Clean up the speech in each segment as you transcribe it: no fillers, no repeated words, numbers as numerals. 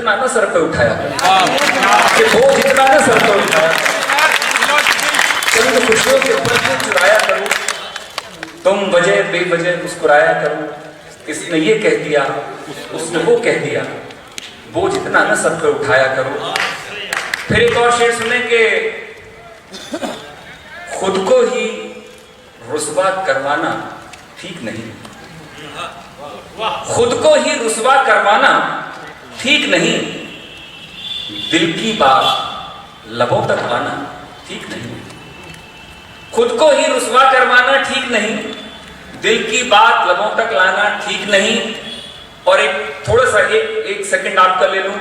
इतना ना सर पे उठाया कि बोझ इतना ना सर पे उठाया, चंद खुशियों के पल चुराया करो, तुम वजह बेवजह मुस्कुराया करो, किसी ने ये कह दिया उसने वो कह दिया, बोझ इतना ना सर पे उठाया करो। फिर एक और शेर सुने कि खुद को ही रुस्वा करवाना ठीक नहीं, खुद को ही रुस्वा करवाना ठीक नहीं, दिल की बात लबों तक लाना ठीक नहीं, खुद को ही रुस्वा करवाना ठीक नहीं, दिल की बात लबों तक लाना ठीक नहीं। और एक थोड़ा सा एक सेकंड आपका ले लूं,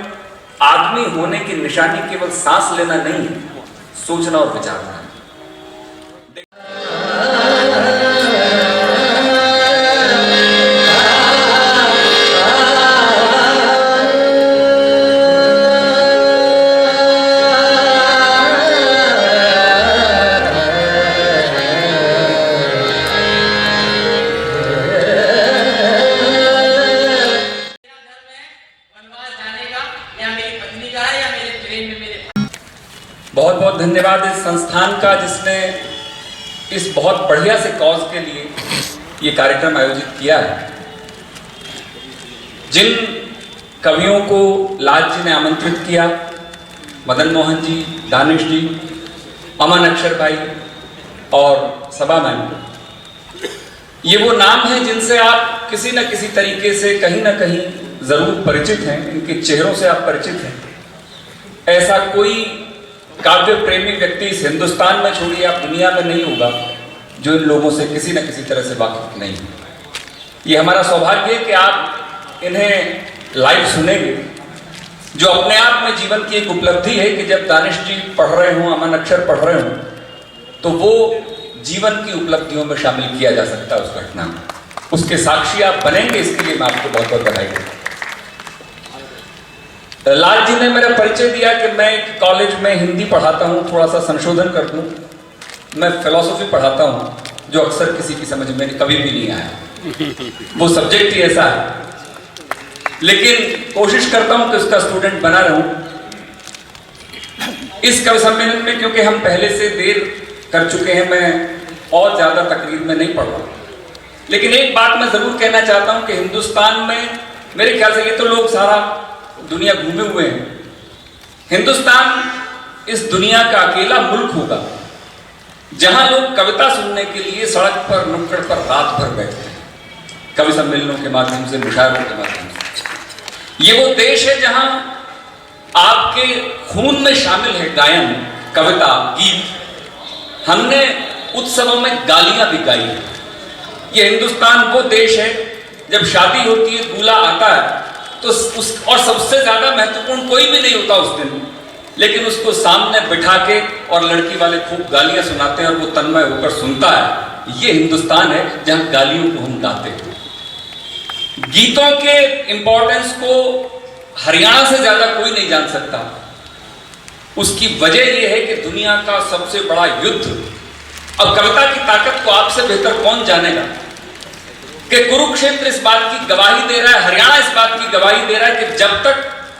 आदमी होने की निशानी केवल सांस लेना नहीं है, सोचना और विचारना। बहुत बहुत धन्यवाद इस संस्थान का जिसने इस बहुत बढ़िया से कॉज के लिए ये कार्यक्रम आयोजित किया है। जिन कवियों को लाल जी ने आमंत्रित किया, मदन मोहन जी, दानिश जी, अमन अक्षर भाई और सभा मैम, ये वो नाम हैं जिनसे आप किसी न किसी तरीके से कहीं ना कहीं जरूर परिचित हैं, इनके चेहरों से आप परिचित हैं। ऐसा कोई काव्य प्रेमी व्यक्ति इस हिंदुस्तान में, छोड़िए आप दुनिया में, नहीं होगा जो इन लोगों से किसी न किसी तरह से वाकिफ नहीं है। ये हमारा सौभाग्य है कि आप इन्हें लाइव सुनेंगे, जो अपने आप में जीवन की एक उपलब्धि है कि जब दानिश जी पढ़ रहे हों, अमन अक्षर पढ़ रहे हों, तो वो जीवन की उपलब्धियों में शामिल किया जा सकता है उस घटना में। उसके साक्षी आप बनेंगे, इसके लिए मैं आपको बहुत बहुत बधाई देता हूं। लाल जी ने मेरा परिचय दिया कि मैं एक कॉलेज में हिंदी पढ़ाता हूँ, थोड़ा सा संशोधन कर दूँ, मैं फिलॉसफी पढ़ाता हूँ जो अक्सर किसी की समझ में कभी भी नहीं आया, वो सब्जेक्ट ही ऐसा है, लेकिन कोशिश करता हूँ कि उसका स्टूडेंट बना रहूँ। इस कवि सम्मेलन में क्योंकि हम पहले से देर कर चुके हैं, मैं और ज़्यादा तकरीर में नहीं पढ़ रहा, लेकिन एक बात मैं ज़रूर कहना चाहता हूँ कि हिंदुस्तान में मेरे ख्याल से, ये तो लोग सारा दुनिया घूमे हुए हैं, हिंदुस्तान इस दुनिया का अकेला मुल्क होगा जहां लोग कविता सुनने के लिए सड़क पर, नुक्कड़ पर रात भर बैठते हैं, कवि सम्मेलनों के माध्यम से, मुशायरों के माध्यम से। ये वो देश है जहां आपके खून में शामिल है गायन, कविता, गीत। हमने उत्सवों में गालियां भी गाई है। ये हिंदुस्तान वो देश है जब शादी होती है, दूल्हा आता है तो और सबसे ज्यादा महत्वपूर्ण कोई भी नहीं होता उस दिन, लेकिन उसको सामने बिठा के और लड़की वाले खूब गालियां सुनाते हैं और वो तन्मय होकर सुनता है। ये हिंदुस्तान है जहां गालियों को हम गाते हैं। गीतों के इंपॉर्टेंस को हरियाणा से ज्यादा कोई नहीं जान सकता। उसकी वजह यह है कि दुनिया का सबसे बड़ा युद्ध, अब कविता की ताकत को आपसे बेहतर कौन जानेगा, कि कुरुक्षेत्र इस बात की गवाही दे रहा है, हरियाणा इस बात की गवाही दे रहा है कि जब तक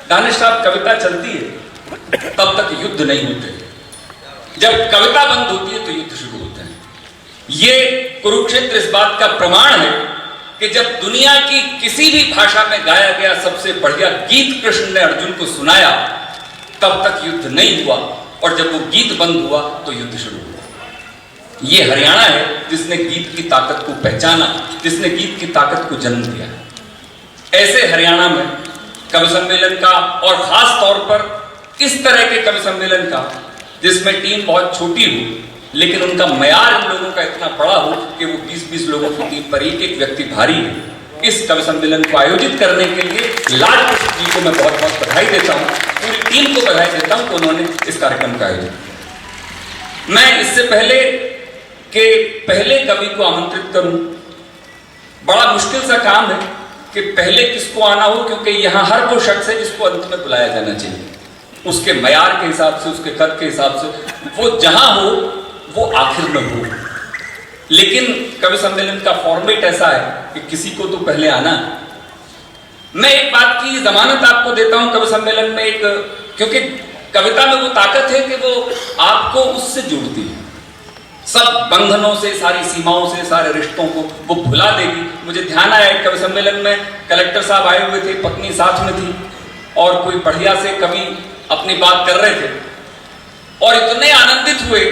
दानिश साहब कविता चलती है तब तक युद्ध नहीं होते, जब कविता बंद होती है तो युद्ध शुरू होते हैं। ये कुरुक्षेत्र इस बात का प्रमाण है कि जब दुनिया की किसी भी भाषा में गाया गया सबसे बढ़िया गीत कृष्ण ने अर्जुन को सुनाया, तब तक युद्ध नहीं हुआ, और जब वो गीत बंद हुआ तो युद्ध शुरू हुआ। ये हरियाणा है जिसने गीत की ताकत को पहचाना, जिसने गीत की ताकत को जन्म दिया। ऐसे हरियाणा में कवि सम्मेलन का, और खास तौर पर इस तरह के कवि सम्मेलन का जिसमें टीम बहुत छोटी हो लेकिन उनका मयार इन लोगों का इतना बड़ा हो कि वो 20-20 लोगों की टीम पर एक एक व्यक्ति भारी है, इस कवि सम्मेलन को आयोजित करने के लिए लाल जी को मैं बहुत बहुत बधाई देता हूँ, पूरी टीम को बधाई देता हूँ कि उन्होंने इस कार्यक्रम का आयोजन किया। मैं इससे पहले कि पहले कवि को आमंत्रित करूं, बड़ा मुश्किल सा काम है कि पहले किसको आना हो, क्योंकि यहाँ हर वो शख्स है जिसको अंत में बुलाया जाना चाहिए, उसके मयार के हिसाब से, उसके कद के हिसाब से, वो जहां हो वो आखिर में हो। लेकिन कवि सम्मेलन का फॉर्मेट ऐसा है कि किसी को तो पहले आना, मैं एक बात की जमानत आपको देता हूं कवि सम्मेलन में, एक क्योंकि कविता में वो ताकत है कि वो आपको उससे जोड़ती है, सब बंधनों से, सारी सीमाओं से, सारे रिश्तों को वो भुला देगी। मुझे ध्यान आया कवि सम्मेलन में कलेक्टर साहब आए हुए थे, पत्नी साथ में थी और कोई बढ़िया से कवि अपनी बात कर रहे थे और इतने आनंदित हुए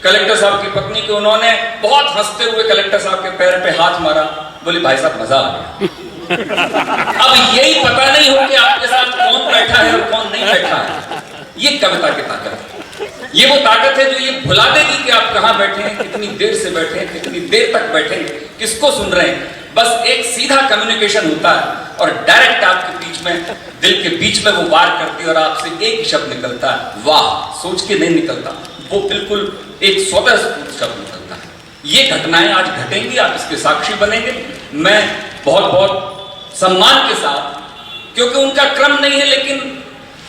कलेक्टर साहब की पत्नी को, उन्होंने बहुत हंसते हुए कलेक्टर साहब के पैर पे हाथ मारा, बोली भाई साहब मजा आ गया। अब यही पता नहीं हो कि आपके साथ कौन बैठा है और कौन नहीं बैठा है। ये कविता की ताकत है, ये वो ताकत है जो ये भुला देगी कि आप कहां बैठे हैं, कितनी देर से बैठे हैं, कितनी देर तक बैठे हैं, किसको सुन रहे हैं। बस एक सीधा कम्युनिकेशन होता है और डायरेक्ट आपके बीच में, दिल के बीच में वो वार करती है और आपसे एक ही शब्द निकलता है, वाह। सोच के नहीं निकलता, वो बिल्कुल एक स्वतः शब्द निकलता है। ये घटनाएं आज घटेंगी, आप इसके साक्षी बनेंगे। मैं बहुत बहुत सम्मान के साथ, क्योंकि उनका क्रम नहीं है, लेकिन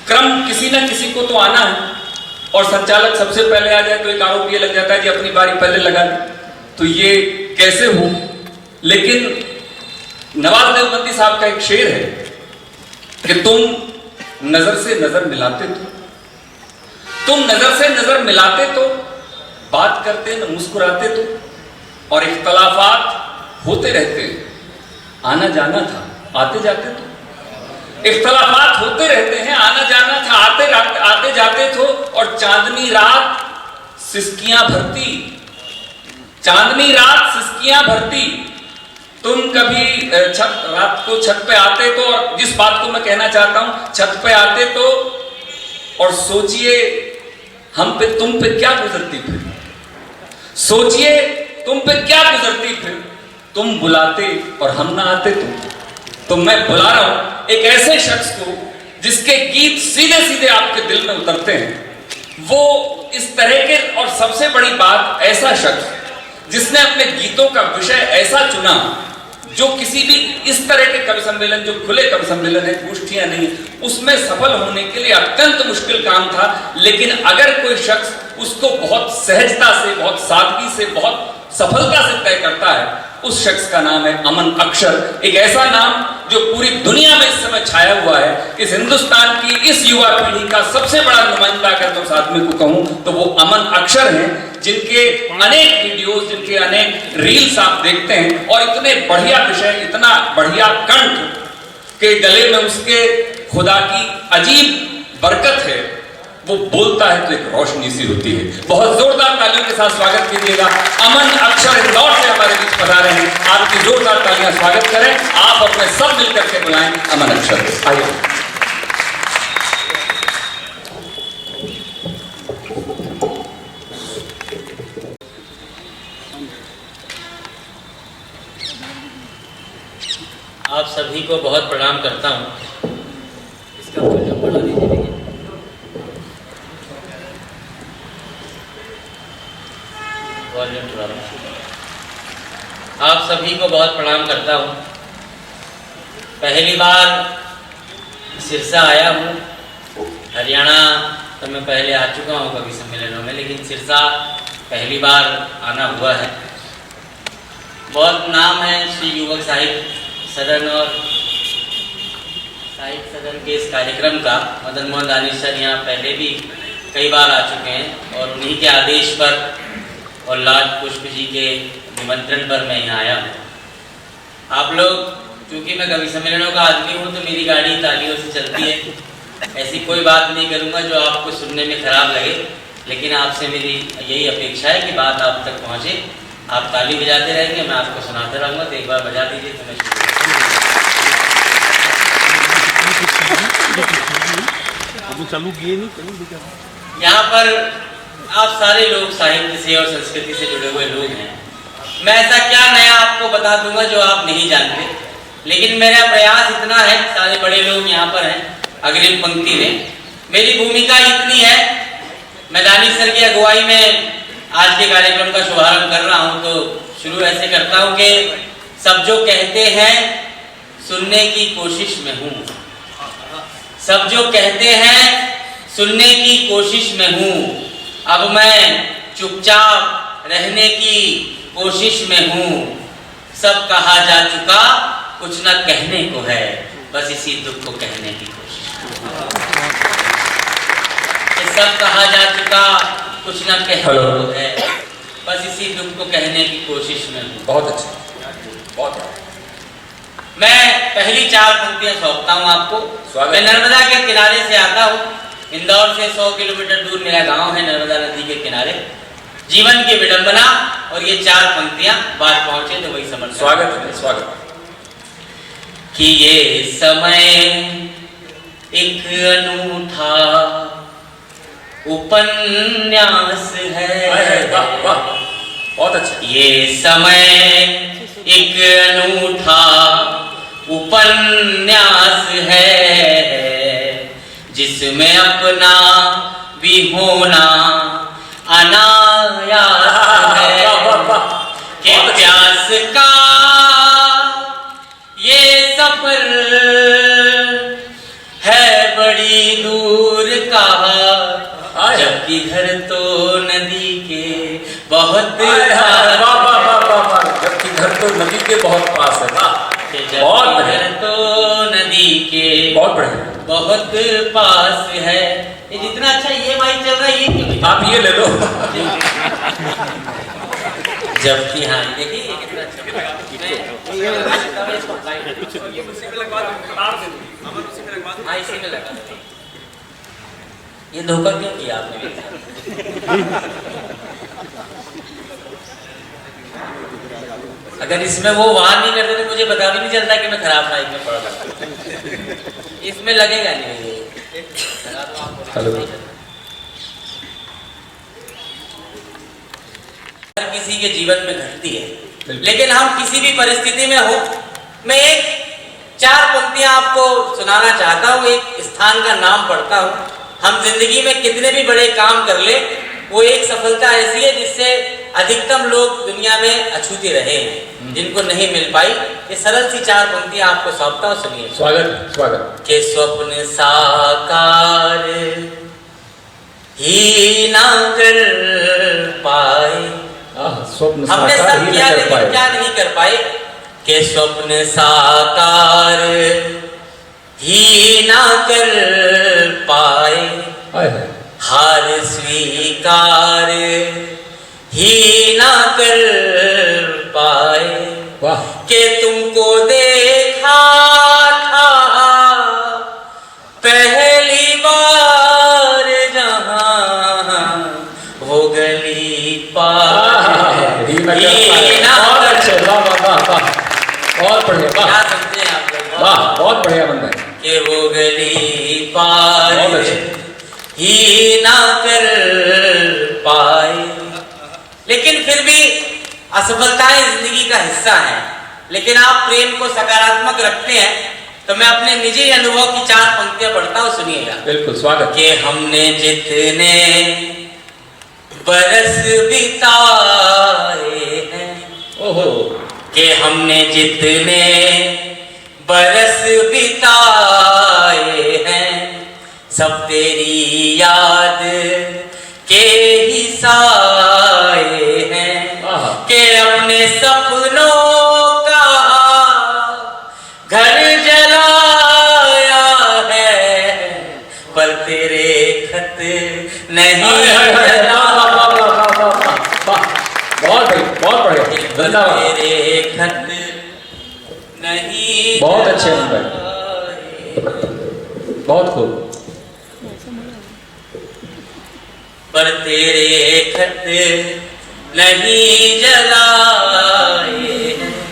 क्रम किसी ना किसी को तो आना है और संचालक सबसे पहले आ जाए तो एक आरोप ये लग जाता है कि अपनी बारी पहले लगा दी, तो ये कैसे हो। लेकिन नवाज देवबंदी साहब का एक शेर है कि तुम नजर से नजर मिलाते तो, तुम नजर से नजर मिलाते तो, बात करते न मुस्कुराते तो, और इख्तलाफात होते रहते, आना जाना था आते जाते तो। इख्तलाफात होते रहते हैं, आना जाना था आते जाते तो, और चांदनी रात सिसकियां भरती, चांदनी रात सिसकियां भरती। तुम कभी रात को छत पे आते तो, और जिस बात को मैं कहना चाहता हूं, छत पे आते तो और सोचिए हम पे तुम पे क्या गुजरती फिर, सोचिए तुम पे क्या गुजरती फिर, तुम बुलाते और हम ना आते तो मैं बुला रहा हूं एक ऐसे शख्स को जिसके गीत सीधे सीधे आपके दिल में उतरते हैं। वो इस तरह के, और सबसे बड़ी बात, ऐसा शख्स जिसने अपने गीतों का विषय ऐसा चुना जो किसी भी इस तरह के कवि सम्मेलन, जो खुले कवि सम्मेलन है, गोष्ठियां नहीं, उसमें सफल होने के लिए अत्यंत मुश्किल काम था। लेकिन अगर कोई शख्स उसको बहुत सहजता से, बहुत सादगी से, बहुत सफलता से तय करता है, उस शख्स का नाम है अमन अक्षर। एक ऐसा नाम जो पूरी दुनिया में इस समय छाया हुआ है। इस हिंदुस्तान की इस युवा पीढ़ी का सबसे बड़ा नुमाइंदा अगर तो साथ में को कहूं तो वो अमन अक्षर हैं, जिनके अनेक वीडियोस, जिनके अनेक रील्स आप देखते हैं, और इतने बढ़िया विषय, इतना बढ़िया कंठ के गले में उसके खुदा की अजीब बरकत है, वो बोलता है तो एक रोशनी सी होती है। बहुत जोरदार तालियों के साथ स्वागत कीजिएगा। अमन अक्षर इंदौर से हमारे बीच पधारे हैं, आपकी जोरदार तालियां स्वागत करें। आप अपने सब मिलकर के बुलाएं अमन अक्षर को, आइए। आप सभी को बहुत प्रणाम करता हूं। इसका वॉल्यूम बढ़ा दीजिए। आप सभी को बहुत प्रणाम करता हूँ। पहली बार सिरसा आया हूँ। हरियाणा तो मैं पहले आ चुका हूँ कवि सम्मेलनों में, लेकिन सिरसा पहली बार आना हुआ है। बहुत नाम है श्री युवक साहित्य सदन और साहित्य सदन के इस कार्यक्रम का। मदन मोहन दानिश सर यहाँ पहले भी कई बार आ चुके हैं और उन्हीं के आदेश पर और लाल पुष्प जी के निमंत्रण पर मैं यहाँ आया हूँ। आप लोग, क्योंकि मैं कवि सम्मेलनों का आदमी हूँ तो मेरी गाड़ी तालियों से चलती है। ऐसी कोई बात नहीं करूँगा जो आपको सुनने में खराब लगे, लेकिन आपसे मेरी यही अपेक्षा है कि बात आप तक पहुँचे। आप ताली बजाते रहेंगे, मैं आपको सुनाता रहूँगा, तो एक बार बजा दीजिए तो मैं चालू किए नहीं। यहाँ पर आप सारे लोग साहित्य से और संस्कृति से जुड़े हुए लोग हैं। मैं ऐसा क्या नया आपको बता दूंगा जो आप नहीं जानते, लेकिन मेरा प्रयास इतना है, सारे बड़े लोग यहाँ पर हैं अग्रिम पंक्ति में, मेरी भूमिका इतनी है। मैं दानिश सर की अगुवाई में आज के कार्यक्रम का शुभारंभ कर रहा हूँ, तो शुरू ऐसे करता हूँ कि सब जो कहते हैं सुनने की कोशिश में हूँ, सब जो कहते हैं सुनने की कोशिश में हूँ। अब मैं चुपचाप रहने की कोशिश में हूँ। सब कहा जा चुका, कुछ न कहने को है, बस इसी दुख को कहने की कोशिश। ये सब कहा जा चुका, कुछ न कहना है, बस इसी दुख को कहने की कोशिश में हूँ। बहुत अच्छा, बहुत अच्छा। मैं पहली 4 पंक्तियां सौंपता हूँ आपको। मैं नर्मदा के किनारे से आता हूँ। इंदौर से 100 किलोमीटर दूर मेरा गांव है, नर्मदा नदी के किनारे। जीवन की विडंबना और ये 4 पंक्तियां बात पहुंचे तो वही समझ। स्वागत है, स्वागत। कि ये समय एक अनूठा उपन्यास है। वाह वाह, बहुत अच्छा। ये समय एक अनूठा उपन्यास है, जिसमें अपना भी होना अनायास है। कि प्यास का ये सफर है बड़ी दूर का, जबकि घर तो नदी के बहुत जबकि घर तो नदी के बहुत पास है। बहुत घर तो नदी के बहुत बढ़िया, बहुत पास है। ये जितना अच्छा ये माइक चल रहा है, ये क्यों? आप ये ले लो। जबकि हाँ देखिए ये कितना अच्छा हाँ इसी में लगा। ये धोखा क्यों किया आपने? अगर इसमें वो वार नहीं करते तो मुझे पता भी नहीं चलता कि मैं खराब माइक में पड़ रहा। इसमें लगेगा नहीं। हेलो। हर किसी के जीवन में घटती है, लेकिन हम किसी भी परिस्थिति में हो, मैं एक 4 पंक्तियां आपको सुनाना चाहता हूँ। एक स्थान का नाम पढ़ता हूँ। हम जिंदगी में कितने भी बड़े काम कर ले, वो एक सफलता ऐसी है जिससे अधिकतम लोग दुनिया में अछूते रहे हैं, जिनको नहीं मिल पाई। ये सरल सी 4 पंक्तियां आपको सौंपता हूँ, सुनिए। स्वागत, स्वागत। के स्वप्न साकार ही ना कर पाए, स्वप्न हमने साकार सब ही किया न कर लेकिन पाए। क्या नहीं कर पाए। के स्वप्न साकार ही ना कर पाए, हार स्वीकार ही ना कर पाए। वाह। के तुमको देखा था पहली बार जहां, वो गली पार ही ना बहुत अच्छे, वाह वाह वाह वाह, बहुत बढ़िया। क्या समझे आप लोग? वाह, बहुत बढ़िया बंदा है। कि वो गली पार बहुत अच्छे। ही ना कर पाए। लेकिन फिर भी असफलताएं जिंदगी का हिस्सा हैं, लेकिन आप प्रेम को सकारात्मक रखते हैं तो मैं अपने निजी अनुभव की 4 पंक्तियां पढ़ता हूँ, सुनिएगा। बिल्कुल, स्वागत। कि हमने जितने बरस बिताए हैं, ओहो, कि हमने जितने बरस बिताए हैं, सब तेरी याद के ही साए हैं। कि अपने सपनों का घर जलाया है, पर तेरे खत नहीं जला। बहुत बढ़िया, तेरे खत नहीं, बहुत अच्छे नंबर, बहुत खूब। पर तेरे खत नहीं जलाए।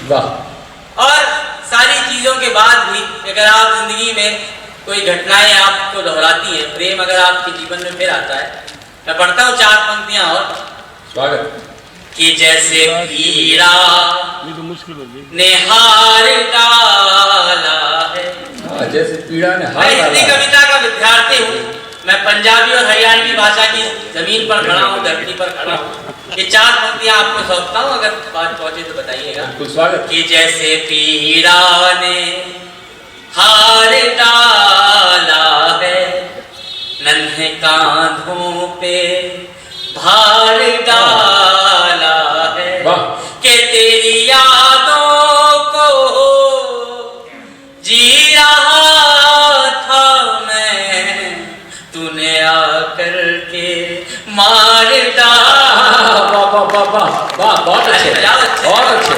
वाह। और सारी चीजों के बाद भी अगर आप जिंदगी में कोई घटनाएं आपको दोहराती है, प्रेम अगर आपके जीवन में फिर आता है, मैं पढ़ता हूँ 4 पंक्तियां और। स्वागत। कि जैसे पीड़ा ये तो मुश्किल हो गई। ने हार डाला है। जैसे पीड़ा ने मैं हार हिंदी डाला। कविता का विद्यार्थी हूँ। मैं पंजाबी और हरियाणवी भाषा की जमीन पर खड़ा हूँ, धरती पर खड़ा हूँ। ये 4 पंक्तियां आपको सौंपता हूँ, अगर बात पहुंचे तो बताइएगा। बिल्कुल, स्वागत। कि जैसे पीड़ा ने हार डाला है, नन्हे कांधों पे भार डाला है। कि तेरी यादों को जी रहा आकर के मार वाह वाह वाह वाह वाह, बहुत अच्छे, बहुत अच्छे,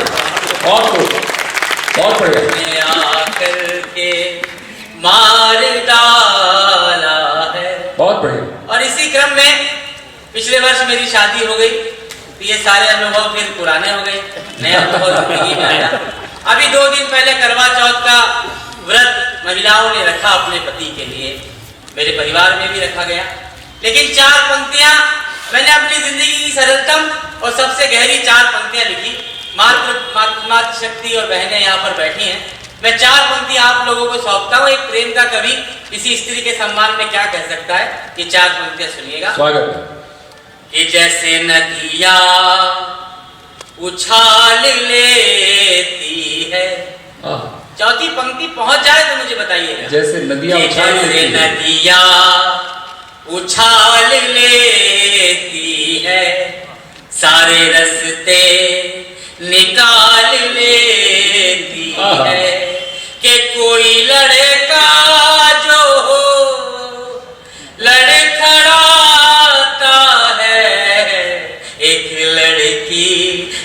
बहुत खूब, बहुत बढ़िया। आकर के मार डाला है। बहुत बढ़िया। और इसी क्रम में पिछले वर्ष मेरी शादी हो गई, तो ये सारे अनुभव फिर पुराने हो गए, नया अनुभव जिंदगी में आया। अभी 2 दिन पहले करवा चौथ का व्रत महिलाओं ने रखा अपने पति के लिए, मेरे परिवार में भी रखा गया। लेकिन 4 पंक्तियां मैंने अपनी जिंदगी की सरलतम और सबसे गहरी 4 पंक्तियां लिखी। मातृ शक्ति और बहनें यहाँ पर बैठी हैं, मैं 4 पंक्तियां आप लोगों को सौंपता हूँ। एक प्रेम का कवि किसी स्त्री के सम्मान में क्या कह सकता है, ये 4 पंक्तियां सुनिएगा। स्वागत है। कि जैसे नदियाँ उछाल लेती है, चौथी पंक्ति पहुंच जाए तो मुझे बताइएगा। जैसे नदियाँ उछाल लेती है, नदियाँ उछाल लेती है, सारे रस्ते निकाल लेती है, कि कोई लड़का जो लड़खड़ाता है, एक लड़की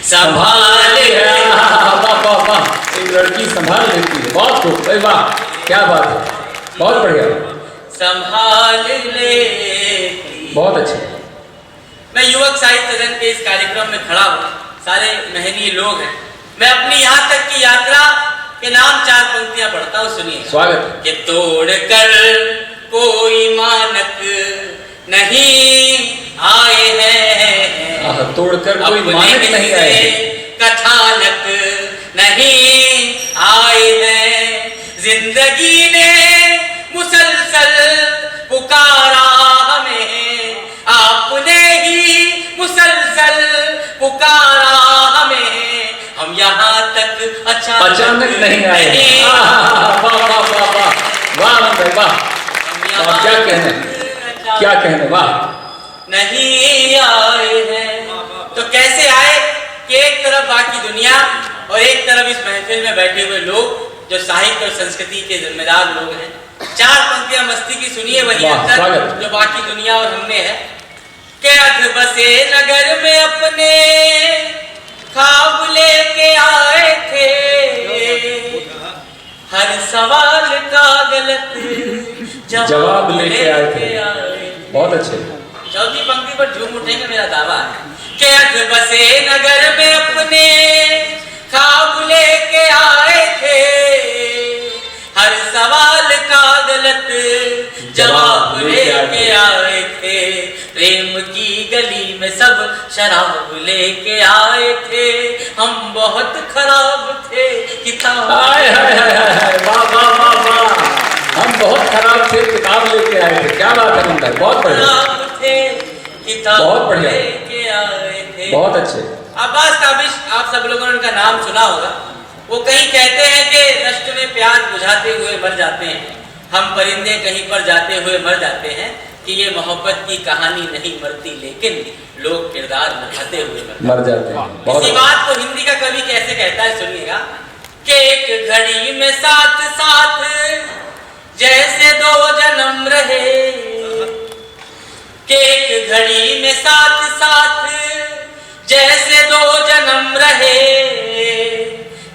संभाल एक लड़की संभाल लेती है। बहुत खूब, वाह, क्या बात है, बहुत बढ़िया, संभाल लेती। बहुत अच्छे। मैं युवक साहित्य सदन के इस कार्यक्रम में खड़ा हूँ, सारे महनीय लोग हैं। मैं अपनी यहाँ तक की यात्रा के नाम 4 पंक्तियां पढ़ता हूँ, सुनिए। स्वागत। कि तोड़ कर कोई मानक नहीं आए हैं, तोड़कर कोई मानक नहीं आए हैं, कथानक नहीं आए हैं, जिंदगी ने मुसलसल पुकारा हमें, आपने ही मुसलसल पुकारा हमें, हम यहाँ तक अचानक नहीं आए। वाह वाह वाह वाह वाह वाह, क्या कहने, क्या कहने, वाह। नहीं आए हैं। तो कैसे आए कि एक तरफ बाकी दुनिया और एक तरफ इस महफिल में बैठे हुए लोग जो साहित्य और संस्कृति के जिम्मेदार लोग हैं। 4 पंक्तियां मस्ती की सुनिए, वही अंतर जो बाकी दुनिया और हमने है। के अध बसे नगर में अपने ख्वाब लेके आए थे, हर सवाल का गलत जवाब लेके आए थे। बहुत अच्छे। चौथी पंक्ति पर झूम उठेंगे, मेरा दावा है। के अध बसे नगर में अपने ख्वाब लेके आए थे, हर सवाल का गलत जवाब लेके आए थे, प्रेम की गली में सब शराब लेके आए थे, हम बहुत खराब थे किताब। वाह वाह वाह वाह, हम बहुत खराब थे किताब लेके आए थे। क्या बात है मंदर, बहुत बढ़िया, बहुत बढ़िया, लेके आए थे। बहुत अच्छे। अब्बास ताबिश, आप सब लोगों ने उनका नाम सुना होगा। वो कहीं कहते हैं कि दश्त में प्यार बुझाते हुए मर जाते हैं, हम परिंदे कहीं पर जाते हुए मर जाते हैं, कि ये मोहब्बत की कहानी नहीं मरती, लेकिन लोग किरदार निभाते हुए मर जाते हैं। इसी बात को हिंदी का कवि कैसे कहता है, सुनिएगा। कि एक घड़ी में साथ साथ जैसे 2 जन्म रहे, कि एक घड़ी में साथ साथ जैसे 2 जन्म रहे,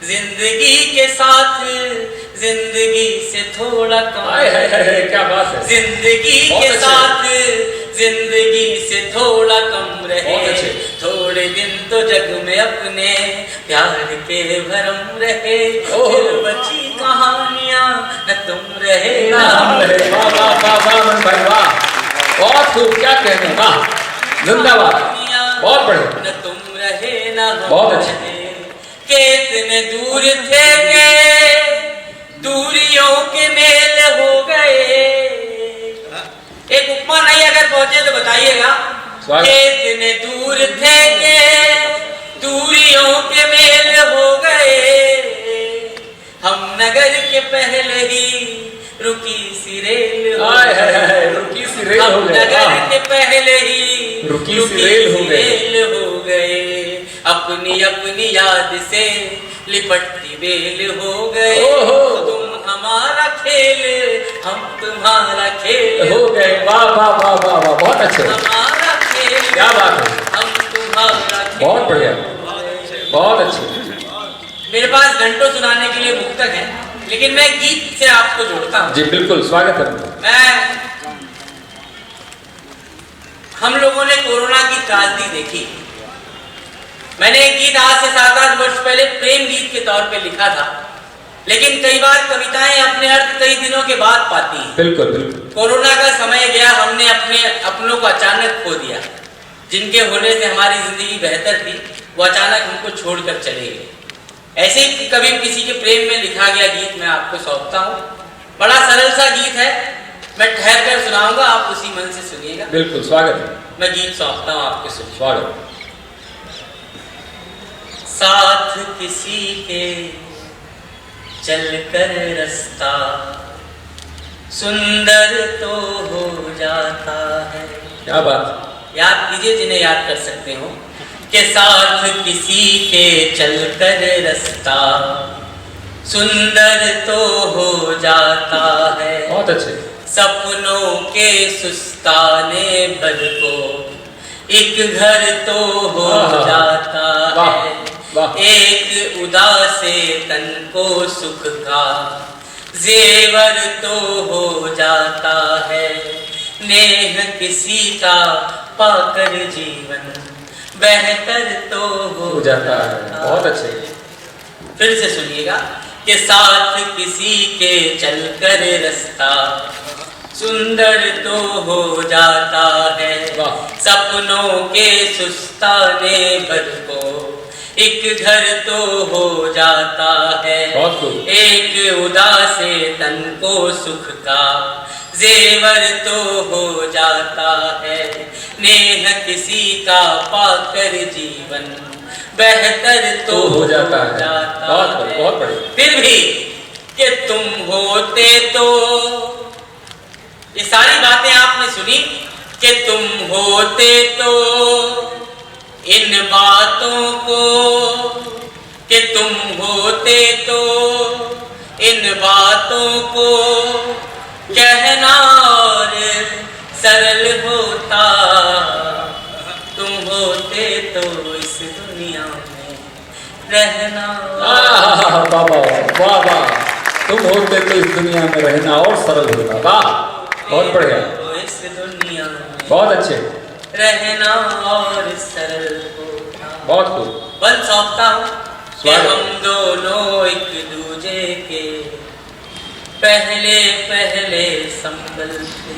जिंदगी के साथ जिंदगी से थोड़ा कम, क्या बात है, जिंदगी के साथ जिंदगी से थोड़ा कम रहे, थोड़े दिन तो जग में अपने प्यार के भरम रहे, फिर बची कहानियां न तुम रहे न हम रहे। वाह वाह वाह वाह मन भाई, वाह, बहुत खूब, क्या कहने, वाह, जिंदाबाद, बहुत बढ़िया, न तुम रहे न हम, बहुत अच्छे। कितने दूर थे के दूरियों के मेल हो गए। एक उपमा नहीं अगर पहुंचे तो बताइएगा। कितने दूर थे के दूरियों के मेल हो गए, हम नगर के पहले ही रुकी सी रेल हो गए, रुकी सी रेल हो गए, नगर के पहले ही रुकी सी रेल हो गए, अपनी अपनी याद से लिपटती बेल हो गए, तुम हमारा खेल, हम तुम्हारा खेल हो गए। वाह वाह वाह वाह वाह, बहुत अच्छे, हमारा खेल, क्या बात है, हम तुम्हारा खेल। बहुत बढ़िया, बहुत अच्छे। मेरे पास घंटों सुनाने के लिए मुक्तक है, लेकिन मैं गीत से आपको जोड़ता हूँ। जी बिल्कुल, स्वागत है। हम लोगों ने कोरोना की त्रासदी देखी। मैंने एक गीत आज से 7-8 वर्ष पहले प्रेम गीत के तौर पे लिखा था, लेकिन कई बार कविताएं अपने अर्थ कई दिनों के बाद पाती हैं। बिल्कुल बिल्कुल। कोरोना का समय गया, हमने अपने अपनों को अचानक खो दिया। जिनके होने से हमारी जिंदगी बेहतर थी, वो अचानक हमको छोड़कर चले गए। ऐसे ही कभी किसी के प्रेम में लिखा गया गीत मैं आपको सौंपता हूँ। बड़ा सरल सा गीत है, मैं ठहर कर सुनाऊंगा, आप उसी मन से सुनिएगा। बिल्कुल स्वागत है। मैं गीत सौंपता हूँ आपके सुनिए। स्वागत। साथ किसी के चलकर रास्ता सुंदर तो हो जाता है। क्या बात, याद कीजिए जिन्हें याद कर सकते हो, के साथ किसी के चलकर रास्ता सुंदर तो हो जाता है। बहुत अच्छे। सपनों के सुस्ताने भर को एक घर तो हो जाता है। एक उदासे तन को सुख का जेवर तो हो जाता है। नेह किसी का पाकर जीवन बेहतर तो हो जाता है। बहुत अच्छे। फिर से सुनिएगा कि साथ किसी के चलकर रास्ता सुंदर तो हो जाता है। सपनों के सुस्ताने भर को एक घर तो हो जाता है। एक उदासे तन को सुख का जेवर तो हो जाता है। नेह किसी का पाकर जीवन बेहतर तो हो जाता है। बहुत बढ़िया। फिर भी कि तुम होते तो, ये सारी बातें आपने सुनी, कि तुम होते तो इन बातों को, कि तुम होते तो इन बातों को कहना और सरल होता। तुम होते तो इस दुनिया में रहना। वाह वाह वाह, तुम होते तो इस दुनिया में रहना और सरल होता। वाह, बहुत बढ़िया। तो इस दुनिया में बहुत अच्छे, रहना और सरल होता। बहुत खूब। बल सौंपता हूँ कि हम दोनों एक दूजे के पहले पहले संबल थे।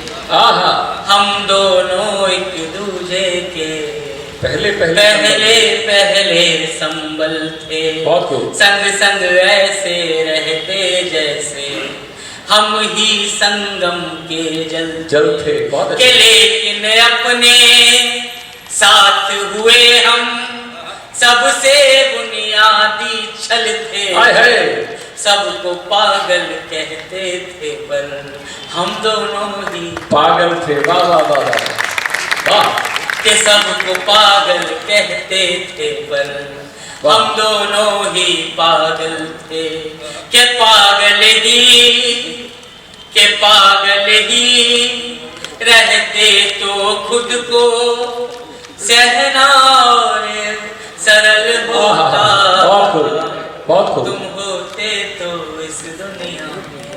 हम दोनों एक दूजे के पहले संबल थे। बहुत खूब। संग संग ऐसे रहते जैसे हम ही संगम के जल थे। बहुत के, लेकिन अपने साथ हुए हम सबसे बुनियादी छल थे। सबको पागल कहते थे पर हम दोनों ही पागल थे। वाह वाह वाह वाह। के सबको पागल कहते थे पर हम दोनों ही पागल थे। के पागल ही रहते तो खुद को सहना और सरल होता। बहुत खूब। तुम होते तो इस दुनिया में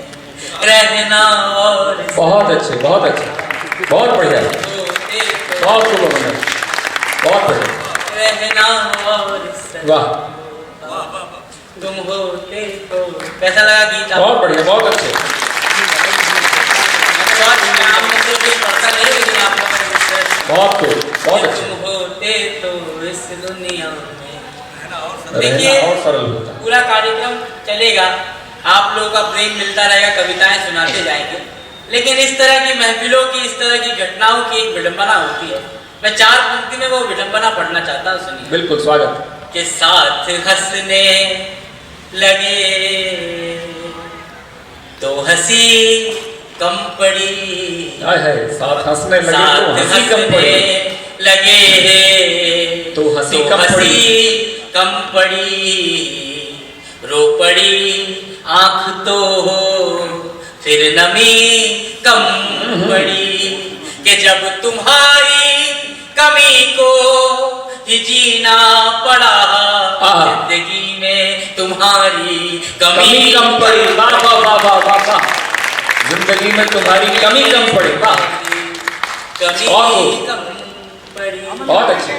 रहना और बहुत अच्छे, बहुत अच्छे, बहुत बढ़िया, बहुत खूब, बहुत बढ़िया, रहना और वाह, तुम होते तो। कैसा लगा गीत? बहुत बढ़िया, बहुत अच्छे। बहुत खूब, बहुत अच्छे। तुम होते तो इस दुनिया में देखिए, और सरल होता। पूरा कार्यक्रम चलेगा, आप लोगों का प्रेम मिलता रहेगा, कविताएं सुनाते जाएंगे, लेकिन इस तरह की महफिलों की, इस तरह की घटनाओं की एक विडंबना होती है। मैं 4 पंक्ति में वो विडंबना पढ़ना चाहता हूँ, सुनिए। बिल्कुल, स्वागत। के साथ हंसने लगे तो हंसी कम पड़ी। साथ हंसने लगे तो हंसी कम पड़ी। लगे तो हंसी कम पड़ी। रो पड़ी आंख तो हो फिर नमी कम पड़ी कि जब तुम्हारी कमी को ही जीना पड़ा जिंदगी में तुम्हारी कमी कम पड़ी। वाह वाह वाह वाह वाह वाह। जिंदगी में तुम्हारी कमी कम पड़ी। वाह, कमी कम पड़ी। बहुत अच्छे।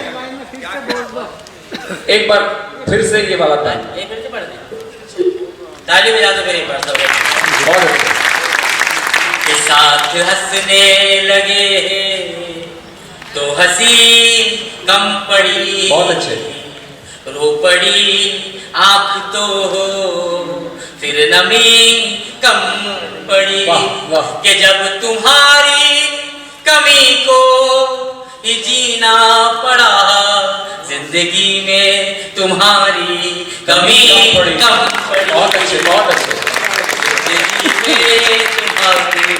एक बार फिर से ये वाला गाएं। एक फिर से पढ़ दे, ताली बजा दो मेरे पास। बहुत अच्छे। के साथ हंसने लगे तो हंसी कम पड़ी। बहुत अच्छे। रो पड़ी आंख तो हो फिर नमी कम पड़ी। वाह वाह। कि जब तुम्हारी कमी को ही जीना पड़ा जिंदगी में तुम्हारी कमी कम पड़ी। बहुत अच्छे बहुत अच्छे। जिंदगी में तुम्हारी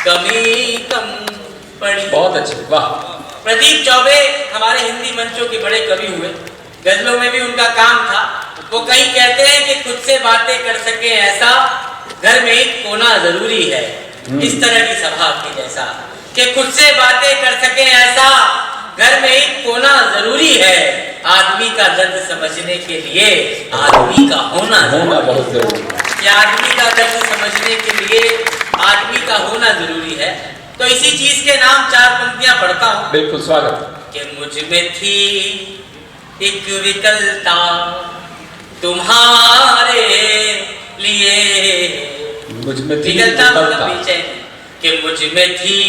कमी कम पड़ी। बहुत अच्छे। वाह। प्रदीप चौबे हमारे हिंदी मंचों के बड़े कवि हुए। गजलों में भी उनका काम था। वो कहीं कहते हैं कि खुद से बातें कर सके ऐसा घर में एक कोना जरूरी है। इस तरह की सभा की जैसा कि खुद से बातें कर सके ऐसा घर में एक कोना जरूरी है। आदमी का दर्द समझने के लिए आदमी का होना बहुत जरूरी है। कि आदमी का दर्द समझने के लिए आदमी का होना जरूरी है। तो इसी चीज के नाम 4 पंक्तियां पढ़ता हूँ। बिल्कुल स्वागत। कि मुझ में थी एक विकलता तुम्हारे लिए। मुझ में थी विकलता मतलब बेचैनी। कि मुझ में थी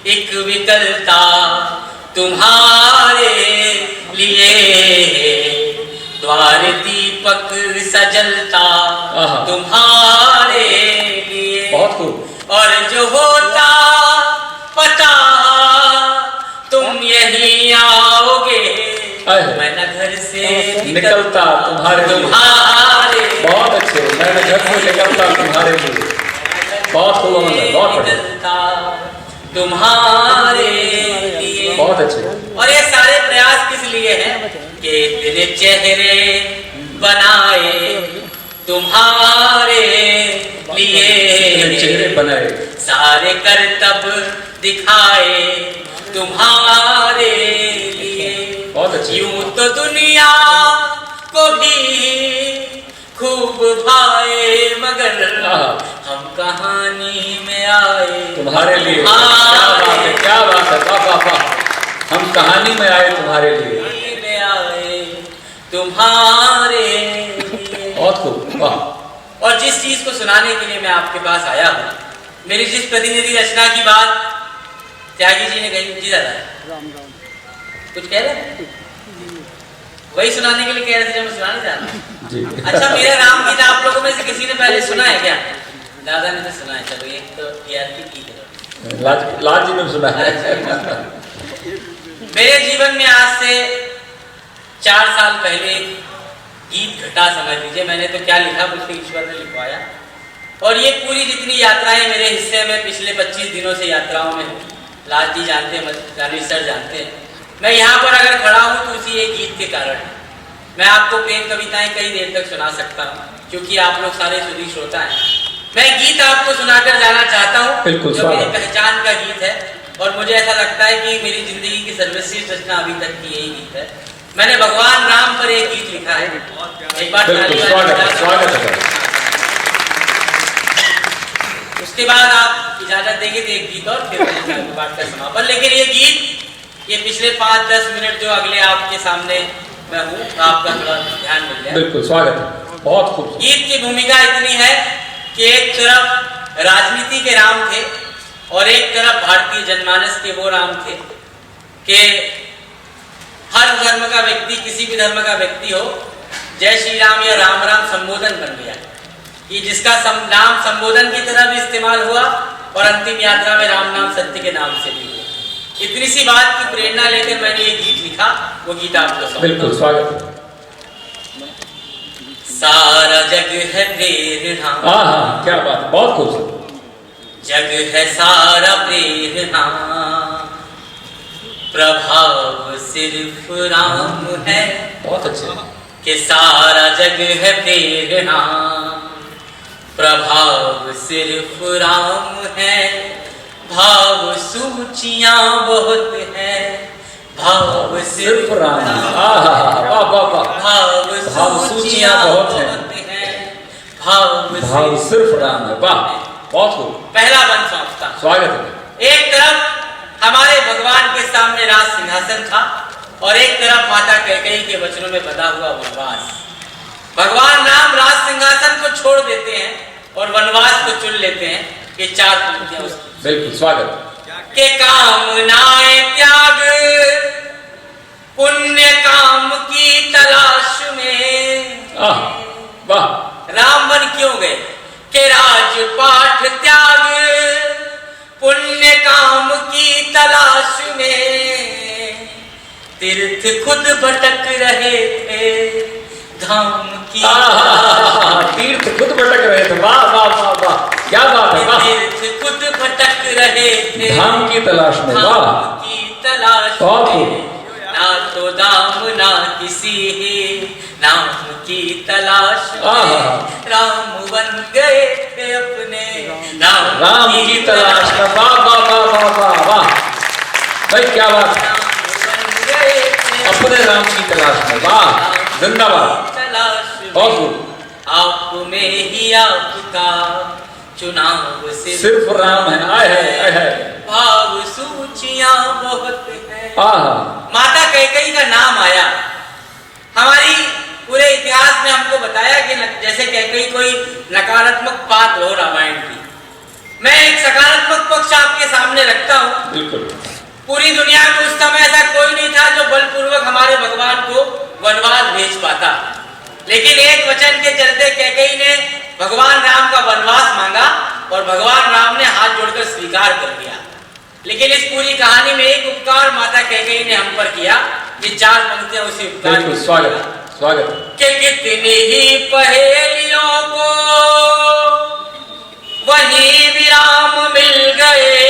एक विकलता तुम्हारे लिए। द्वार दीपक सजलता तुम्हारे लिए। बहुत खूब। और जो होता पता तुम यही आओगे मैं न घर से निकलता तुम्हारे लिए। बहुत अच्छे। मैं न घर से निकलता तुम्हारे लिए। बहुत खूब अमल। बहुत निकलता तुम्हारे लिए। बहुत अच्छे। और ये सारे प्रयास किस लिए हैं कि तेरे चेहरे बनाए तुम्हारे लिए। चेहरे बनाए सारे करतब दिखाए तुम्हारे लिए। बहुत अच्छे। यूं तो दुनिया को भी खूब भाए मगर हम कहानी में आए तुम्हारे लिए। क्या बात है क्या बात है। वाह वाह वाह। हम कहानी में आए तुम्हारे लिए। आए तुम्हारे लिए। बहुत खूब। वाह। और जिस चीज को सुनाने के लिए मैं आपके पास आया हूँ, मेरी जिस प्रतिनिधि रचना की बात त्यागी जी ने कही। जी दादा कुछ कह रहे वही सुनाने के लिए कह रहे थे जो मैं सुनाने जा रहा जी। अच्छा मेरा राम गीत आप लोगों में से किसी ने पहले सुना है क्या? दादा ने तो सुना है। चलो एक तो की करो। लाल जी ने सुना है। मेरे जीवन में आज से 4 साल पहले गीत घटा समझ लीजिए। मैंने तो क्या लिखा मुझसे ईश्वर ने लिखवाया। और ये पूरी जितनी यात्राएं मेरे हिस्से में पिछले 25 दिनों से यात्राओं में हुई। लाल जी जानते हैं, रानी सर जानते हैं। मैं यहाँ पर अगर खड़ा हूँ तो उसी एक गीत के कारण। मैं आपको प्रेम कविताएं कई देर तक सुना सकता हूँ क्योंकि आप लोग सारे सुधी श्रोता हैं। मैं गीत आपको सुनाकर जाना चाहता हूँ जो मेरी पहचान का गीत है। और मुझे ऐसा लगता है कि मेरी जिंदगी की सर्वश्रेष्ठ रचना अभी तक की यही गीत है। मैंने भगवान राम पर एक गीत लिखा है। एक बार स्वागत है। उसके बाद आप इजाजत देंगे तो एक गीत और फिर बात का समापन। लेकिन ये गीत ये पिछले 5-10 मिनट जो अगले आपके सामने मैं हूँ आपका थोड़ा ध्यान मिल जाए। बिल्कुल स्वागत है। बहुत खूब। गीत की भूमिका इतनी है कि एक तरफ राजनीति के राम थे और एक तरफ भारतीय जनमानस के वो राम थे कि हर धर्म का व्यक्ति किसी भी धर्म का व्यक्ति हो जय श्री राम या राम राम संबोधन बन गया कि जिसका नाम संबोधन की तरह भी इस्तेमाल हुआ और अंतिम यात्रा में राम नाम सत्य के नाम से भी हुआ। इतनी सी बात की प्रेरणा लेकर मैंने ये गीत लिखा। वो गीत आपको बिल्कुल स्वागत। सारा जग है प्रेरणा। हाँ क्या बात है। बहुत खूब। जग है सारा प्रेरणा प्रभाव सिर्फ राम है। बहुत अच्छे। कि सारा जग है प्रेरणा प्रभाव सिर्फ राम है, भाव सूचियां बहुत है, भाव सिर्फ राम, वाह वाह वाह, भाव सूचियां बहुत है, भाव सिर्फ राम है। वाह, बहुत खूब। पहला बंद समाप्ता। स्वागत है। एक तरफ हमारे भगवान के सामने राज सिंहासन था और एक तरफ माता कैकेयी के वचनों में बंधा हुआ वनवास। भगवान राम राज सिंहासन को छोड़ देते हैं और वनवास को चुन लेते हैं। ये चार पंक्तियां उसकी। बिल्कुल स्वागत। के कामनाएं त्याग पुण्य काम की तलाश में। वाह। राम बन क्यों गए? के राजपाठ त्याग पुण्य काम की तलाश में, तीर्थ खुद भटक रहे थे धाम की। तीर्थ खुद भटक रहे थे। वाह वाह वाह वाह, क्या बात है। वाह, तीर्थ खुद भटक रहे थे धाम की तलाश में। वाह, धाम की तलाश में, ना तो दाम ना किसी है नाम की तलाश में, राम बन गए थे अपने राम की तलाश में। वाह वाह वाह वाह वाह वाह भाई, क्या बात है। अपने राम की तलाश में। वाह, जिंदाबाद। बहुत खूब। आप में ही आपका चुनाव सिर्फ राम है। आए है भाव सूचियां बहुत है। माता कैकेयी का नाम आया। हमारी पूरे इतिहास में हमको बताया कि जैसे कैकेयी कोई नकारात्मक पात्र हो रामायण की, मैं एक सकारात्मक पक्ष आपके सामने रखता हूँ। बिल्कुल। पूरी दुनिया में उस समय ऐसा कोई नहीं था जो बलपूर्वक हमारे भगवान को वनवास भेज पाता, लेकिन एक वचन के चलते कैकेयी ने भगवान राम का वनवास मांगा और भगवान राम ने हाथ जोड़कर स्वीकार कर लिया। लेकिन इस पूरी कहानी में एक उपकार माता कैकेयी ने हम पर किया। ये चार पंक्तियां उसी उपकार की। स्वागत स्वागत। कि कितनी ही पहेलियों को वही विराम मिल गए।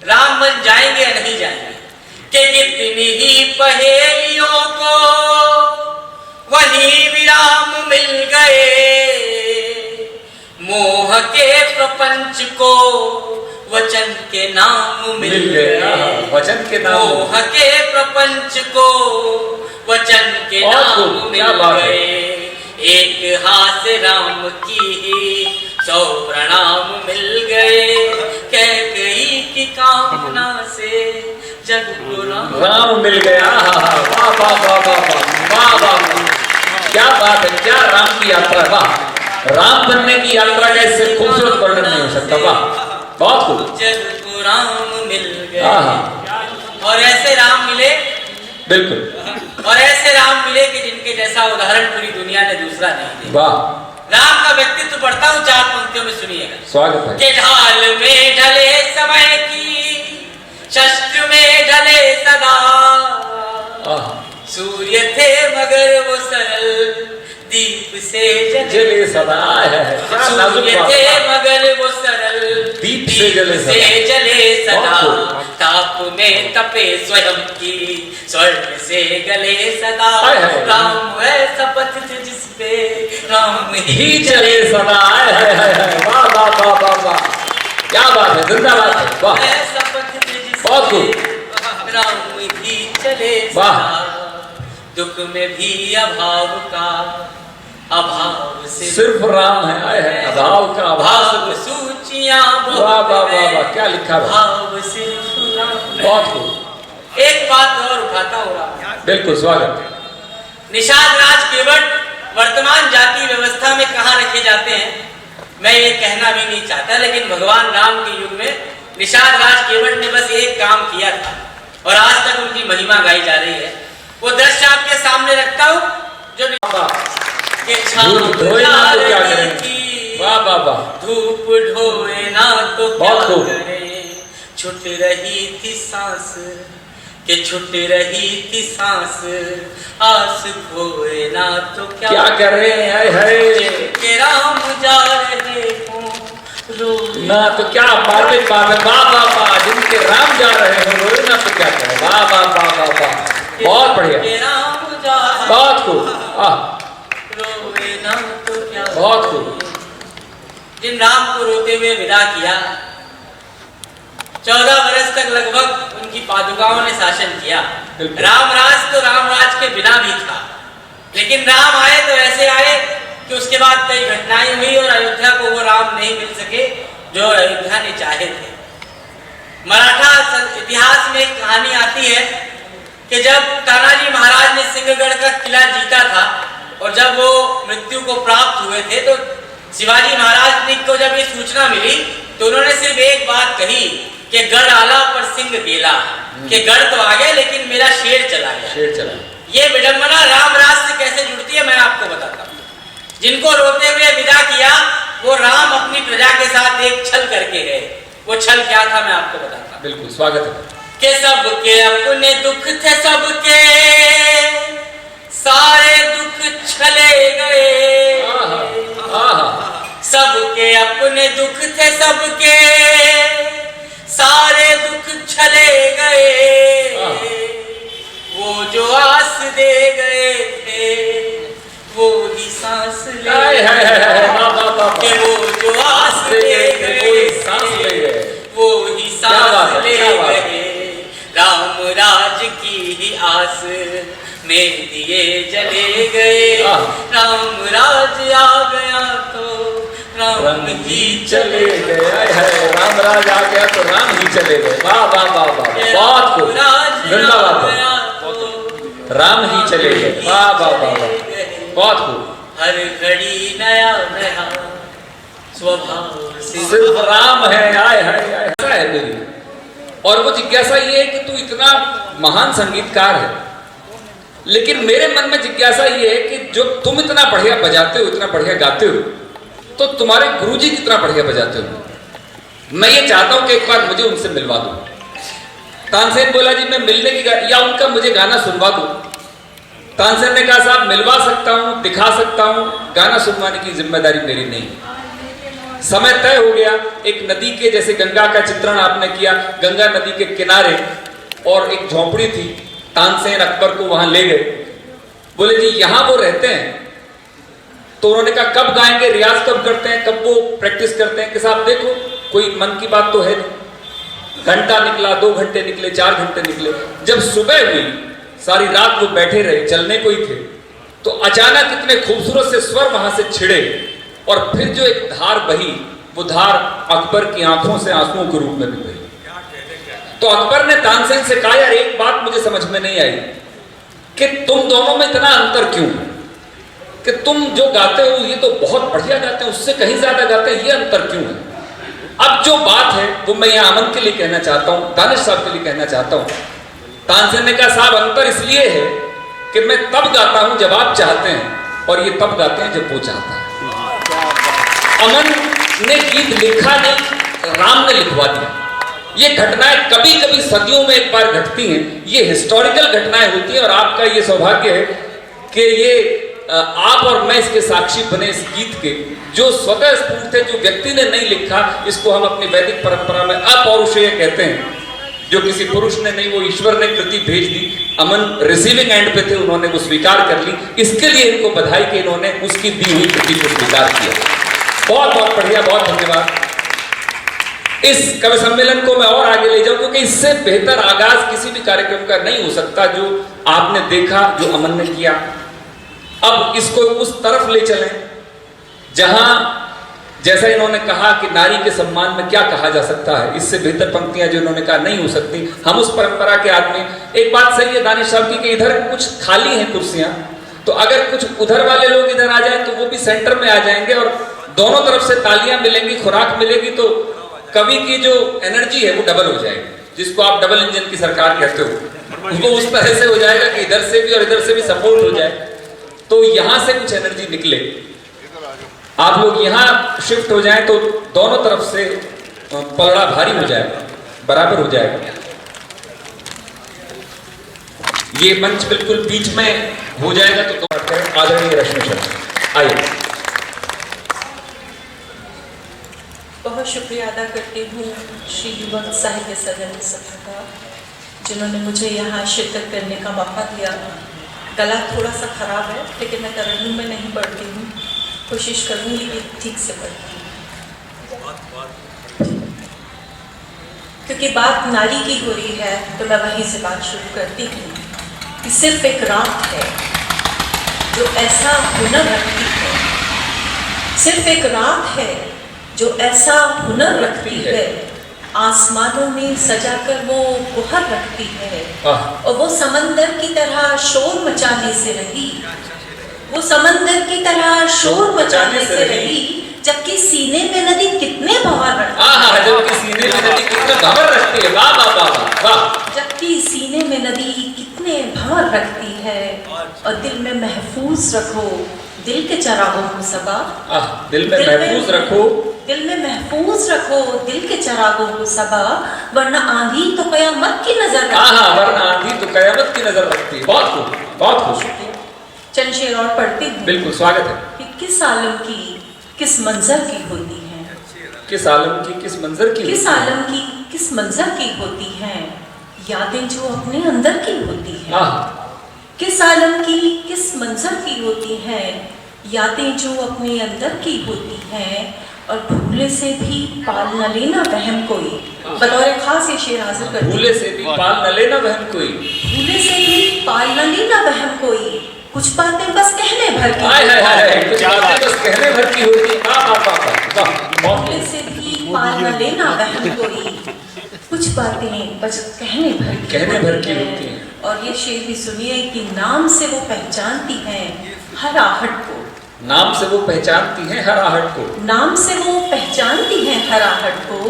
राम बन जाएंगे या नहीं जाएंगे? कि कितनी ही पहेलियों को वही विराम मिल गए। मोह के प्रपंच को वचन के नाम मिल गए। वचन के नाम। मोह के प्रपंच को वचन के नाम मिल गए। एक हाथ राम की 100 प्रणाम मिल गए। कैकेयी की कामना से जग को राम मिल गया। वाह वाह वाह वाह वाह वाह, क्या बात है। क्या राम की यात्रा। वाह, राम बनने की यात्रा का इससे खूबसूरत वर्णन नहीं हो सकता। वाह, बहुत खूब। जग को राम मिल गए। और ऐसे राम मिले। बिल्कुल। और ऐसे राम मिले कि जिनके जैसा उदाहरण पूरी दुनिया ने दूसरा नहीं देखा। वाह। राम का व्यक्तित्व पढ़ता हूँ, चार पंक्तियों में सुनिएगा। स्वागत है। के ढाल में ढले समय की, शस्त्र में ढले सदा। सूर्य थे मगर वो सरल, दीप से जले सदा है। सूर्य थे मगर वो सरल, दीप से जले सदा। ताप में तपे स्वयं की, स्वर्ण से गले सदा। राम है शपथ जिसपे राम ही चले सदा। वाह वाह वाह वाह वाह, क्या बात है। जिंदाबाद है। वाह, शपथ बहुत खूब। राम ही चले सदा। दुख में भी अभाव का अभाव सिर्फ राम है। आए है अभाव का अभाव। सूचियां वाह वाह वाह वाह, क्या लिखा। भाव सिर्फ राम। बहुत खूब। एक बात और उठाता हूँ। बिल्कुल स्वागत। निषाद राज केवट वर्तमान जाति व्यवस्था में कहाँ रखे जाते हैं मैं ये कहना भी नहीं चाहता, लेकिन भगवान राम के युग में निषाद राज केवट ने बस एक काम किया था और आज तक उनकी महिमा गाई जा रही है। वो दृश्य आपके सामने रखता हूँ जो धूप ढोए ना तो क्या करें। वाह वाह वाह, धूप ढोए ना तो क्या करें। छूट रही थी सांस कि छूट रही थी सांस, आस खोए ना तो क्या करें। के राम जा रहे हो ना तो क्या बातें वाह वाह वाह, जिनके राम जा रहे हो रोए ना तो क्या करें। वाह वाह वाह वाह वाह, बहुत बढ़िया, बहुत खूब। रोए ना तो क्या बहुत खूब। जिन राम को रोते हुए विदा किया, 14 वर्ष तक लगभग उनकी पादुकाओं ने शासन किया। राम राज तो राम राज के बिना भी था, लेकिन राम आए तो ऐसे आए कि उसके बाद कई घटनाएं हुई और अयोध्या को वो राम नहीं मिल सके जो अयोध्या ने चाहे थे। मराठा इतिहास में एक कहानी आती है कि जब तानाजी महाराज ने सिंहगढ़ का किला जीता था और जब वो मृत्यु को प्राप्त हुए थे, तो शिवाजी महाराज को जब ये सूचना मिली तो उन्होंने सिर्फ एक बात कही कि गढ़ आला पर सिंह गेला, कि गढ़ तो आ गया लेकिन मेरा शेर चला गया। शेर चला। ये विडंबना राम राज से कैसे जुड़ती है मैं आपको बताता हूँ। जिनको रोते हुए विदा किया वो राम अपनी प्रजा के साथ एक छल करके गए। वो छल क्या था मैं आपको बताता हूँ। बिल्कुल, स्वागत है। कि सबके अपने दुख थे, सबके सारे दुख छले गए। सबके अपने दुख थे, सबके सारे दुख छले गए। वो जो आस दे गए थे वो ही सांस ले गए। कि वो जो आस दे गए वो ही सांस ले गए। राम राज की ही आस में दिए जले गए। राम राज आ गया तो राम ही चले गए। राम राज आ गया तो राम ही चले गए। वाह वाह वाह वाह, बहुत खूब, धन्यवाद। राम ही चले गए, वाह वाह वाह, बहुत खूब। हर घड़ी नया नया स्वभाव सिर्फ राम है, आय हाय ऐसा है मेरी। और वो जिज्ञासा ये है कि तू इतना महान संगीतकार है, लेकिन मेरे मन में जिज्ञासा ये है कि जो तुम इतना बढ़िया बजाते हो, इतना बढ़िया गाते हो, तो तुम्हारे गुरुजी कितना बढ़िया बजाते हो। मैं ये चाहता हूं कि एक बार मुझे उनसे मिलवा दो। तानसेन बोला जी मैं मिलने की या उनका मुझे गाना सुनवा दो। तानसेन ने कहा साहब मिलवा सकता हूं, दिखा सकता हूं, गाना सुनवाने की जिम्मेदारी मेरी नहीं। समय तय हो गया। एक नदी के जैसे गंगा का चित्रण आपने किया, गंगा नदी के किनारे और एक झोपड़ी थी। तानसेन अकबर को वहां ले गए, बोले जी यहां वो रहते हैं। तो उन्होंने कहा कब गाएंगे, रियाज कब करते हैं, कब वो प्रैक्टिस करते हैं। कि साहब देखो कोई मन की बात तो है नहीं। घंटा निकला, 2 घंटे निकले, 4 घंटे निकले। जब सुबह हुई सारी रात वो बैठे रहे, चलने को ही थे, तो अचानक इतने खूबसूरत से स्वर वहां से छिड़े और फिर जो एक धार बही, वो धार अकबर की आंखों से आंसुओं के रूप में भी बही। तो अकबर ने तानसेन से कहा यार एक बात मुझे समझ में नहीं आई कि तुम दोनों में इतना अंतर क्यों है, कि तुम जो गाते हो ये तो बहुत बढ़िया गाते हैं, उससे कहीं ज्यादा गाते हैं, ये अंतर क्यों है। अब जो बात है वो मैं यहाँ अमन के लिए कहना चाहता हूँ, दानिश साहब के लिए कहना चाहता हूँ। तानसेन ने कहा साहब अंतर इसलिए है कि मैं तब गाता हूं जब आप चाहते हैं, और ये तब गाते हैं जब वो चाहता है। अमन ने गीत लिखा नहीं, राम ने लिखवा दिया। ये घटनाएं कभी कभी सदियों में एक बार घटती हैं, ये हिस्टोरिकल घटनाएं होती हैं। और आपका ये सौभाग्य है कि ये आप और मैं इसके साक्षी बने, इस गीत के जो स्वतः स्फूर्त थे, जो व्यक्ति ने नहीं लिखा। इसको हम अपनी वैदिक परंपरा में अपौरुषेय कहते हैं। जो किसी पुरुष ने नहीं, वो ईश्वर ने कृति भेज दी। अमन रिसीविंग एंड पे थे, उन्होंने वो स्वीकार कर ली। इसके लिए इनको बधाई कि इन्होंने उसकी दी हुई कृति को स्वीकार किया। बहुत बहुत बढ़िया, बहुत धन्यवाद। इस कवि सम्मेलन को मैं और आगे ले जाऊं, क्योंकि इससे बेहतर आगाज किसी भी कार्यक्रम का नहीं हो सकता जो आपने देखा, जो अमन ने किया। अब इसको उस तरफ ले चलें जहां जैसा इन्होंने कहा कि नारी के सम्मान में क्या कहा जा सकता है, इससे बेहतर पंक्तियां जो इन्होंने कहा नहीं हो सकती। हम उस परंपरा के आदमी। एक बात सही है दानिश साहब की कि इधर कुछ खाली हैं कुर्सियां, तो अगर कुछ उधर वाले लोग इधर आ जाएं तो वो भी सेंटर में आ जाएंगे और दोनों तरफ से तालियां मिलेंगी, खुराक मिलेगी, तो कवि की जो एनर्जी है वो डबल हो जाएगी, जिसको आप डबल इंजन की सरकार कहते हो। वो उस तरह से हो जाएगा कि इधर से भी और इधर से भी सपोर्ट हो जाए, तो यहां से कुछ एनर्जी निकले। आप लोग यहाँ शिफ्ट हो जाएं तो दोनों तरफ से पलड़ा भारी हो जाएगा, बराबर हो जाएगा। ये मंच बिल्कुल बीच में हो जाएगा तो आदरणीय रश्मि शर्मा आइए। बहुत शुक्रिया अदा करती हूँ श्री युवक साहित्य सदन सभा का, जिन्होंने मुझे यहाँ शिरकत करने का मौका दिया। गला थोड़ा सा खराब है, लेकिन मैं तरन्नुम में नहीं पढ़ती हूँ, कोशिश करूंगी कि ठीक से पढ़ूं, क्योंकि बात नारी की हो रही है तो मैं वहीं से बात शुरू करती हूँ कि सिर्फ एक रात है जो ऐसा हुनर रखती है, सिर्फ एक रात है जो ऐसा हुनर रखती है, आसमानों में सजाकर वो गुहर रखती है, और वो समंदर की तरह शोर मचाने से रही, वो समंदर की तरह शोर मचाने से रही, जबकि सीने में नदी कितने भंवर रखती है। जबकि सीने में नदी कितने भंवर रखती है। वाह वाह वाह वाह। जबकि सीने में नदी कितने भंवर रखती है, और दिल में महफूज रखो दिल के चरागों को सबा। दिल में महफूज रखो, दिल में महफूज रखो दिल के चरागों को सबा, वरना आंधी तो कयामत की नजर रखती है। वरना आंधी तो कयामत की नजर रखती है। बहुत खूब, बहुत खुश। चंद शेर और पढ़ती हूँ। बिल्कुल, स्वागत है। कि किस आलम की किस मंजर की होती है, किस आलम की किस मंजर की, किस आलम की किस मंजर की होती हैं, यादें जो अपने अंदर की होती हैं। किस आलम की किस मंजर की होती हैं, यादें जो अपने अंदर की होती हैं, और भूले से भी पाल न लेना वहम कोई। बतौर खास ये शेर हाजिर करती हूँ। भूले से भी पाल न लेना वहम कोई, भूले से भी पाल न लेना वहम कोई, कुछ बातें बस कहने भर की, कुछ बातें बस कहने भर की होती है। भूले से भी पाल न लेना वहम कोई, कुछ बातें बस कहने भर की होती हैं। और ये शेर भी सुनिए कि नाम से वो पहचानती हैं हर आहट को, नाम से वो पहचानती हैं हर आहट को, नाम से वो पहचानती हैं हर आहट को,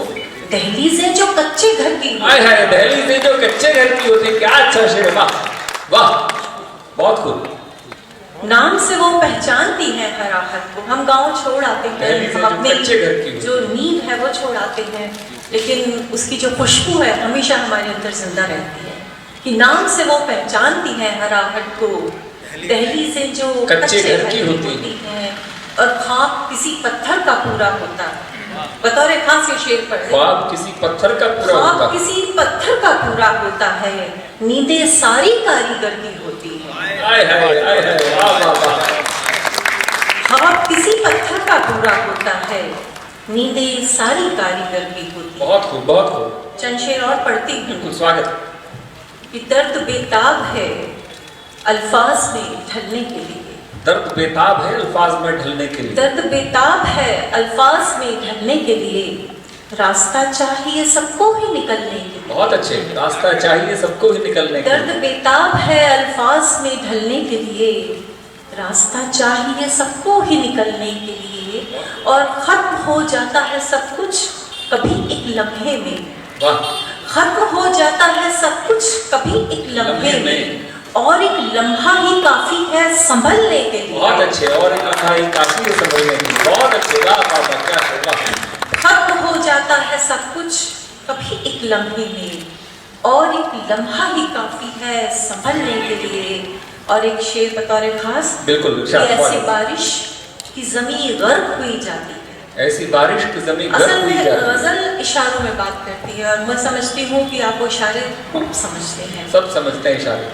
दहलीजें जो कच्चे घर की, दहलीजें जो कच्चे घर की होती है। क्या अच्छा शेर, वाह वाह, बहुत खूब। नाम से वो पहचानती हैं हर आहट को। हम गांव छोड़ आते हैं, हम अपने जो नींद है वो छोड़ आते हैं, लेकिन उसकी जो खुशबू है हमेशा हमारे अंदर जिंदा रहती है। कि नाम से वो पहचानती हैं हर आहट को, दहलीजें जो कच्चे घर की होती हैं, और ख्वाब किसी पत्थर का पूरा होता है। बतौर खास ये शेर पढ़े। ख्वाब किसी पत्थर का पूरा होता है, ख्वाब किसी पत्थर का पूरा होता है, नींदें सारी कारीगर की होती है। ख्वाब किसी पत्थर का पूरा होता है, नींदें सारी कारीगर की होती है। बहुत खूब, बहुत खूब। चंद शेर और पढ़ती हूँ। बिल्कुल, स्वागत। कि दर्द बेताब है अल्फाज में ढलने के लिए, दर्द बेताब है अल्फाज में ढलने के लिए, दर्द बेताब है अल्फाज में ढलने के लिए, रास्ता चाहिए सबको ही निकलने के लिए। बहुत अच्छे, रास्ता चाहिए सबको ही निकलने के लिए। दर्द बेताब है अल्फाज में ढलने के लिए, रास्ता चाहिए सबको ही निकलने के लिए, और खत्म हो जाता है सब कुछ कभी एक लम्हे में। खत्म हो जाता है सब कुछ कभी एक लम्हे में, और एक लम्हा ही काफी है संभलने के लिए। बहुत अच्छे, और एक लम्हा ही काफी है संभलने के लिए। बहुत अच्छे, वाह वाह वाह, क्या है। खत्म हो जाता है सब कुछ कभी एक लम्हे में, और एक लम्हा ही काफी है संभलने के लिए। और एक शेर बतौर खास। बिल्कुल, ऐसी बारिश की जमीन गर्क हुई जाती है, ऐसी बारिश की जमीन असल में गजल इशारों में बात करती है, और मैं समझती हूँ कि आप वो इशारे खूब समझते हैं, सब समझते हैं इशारे।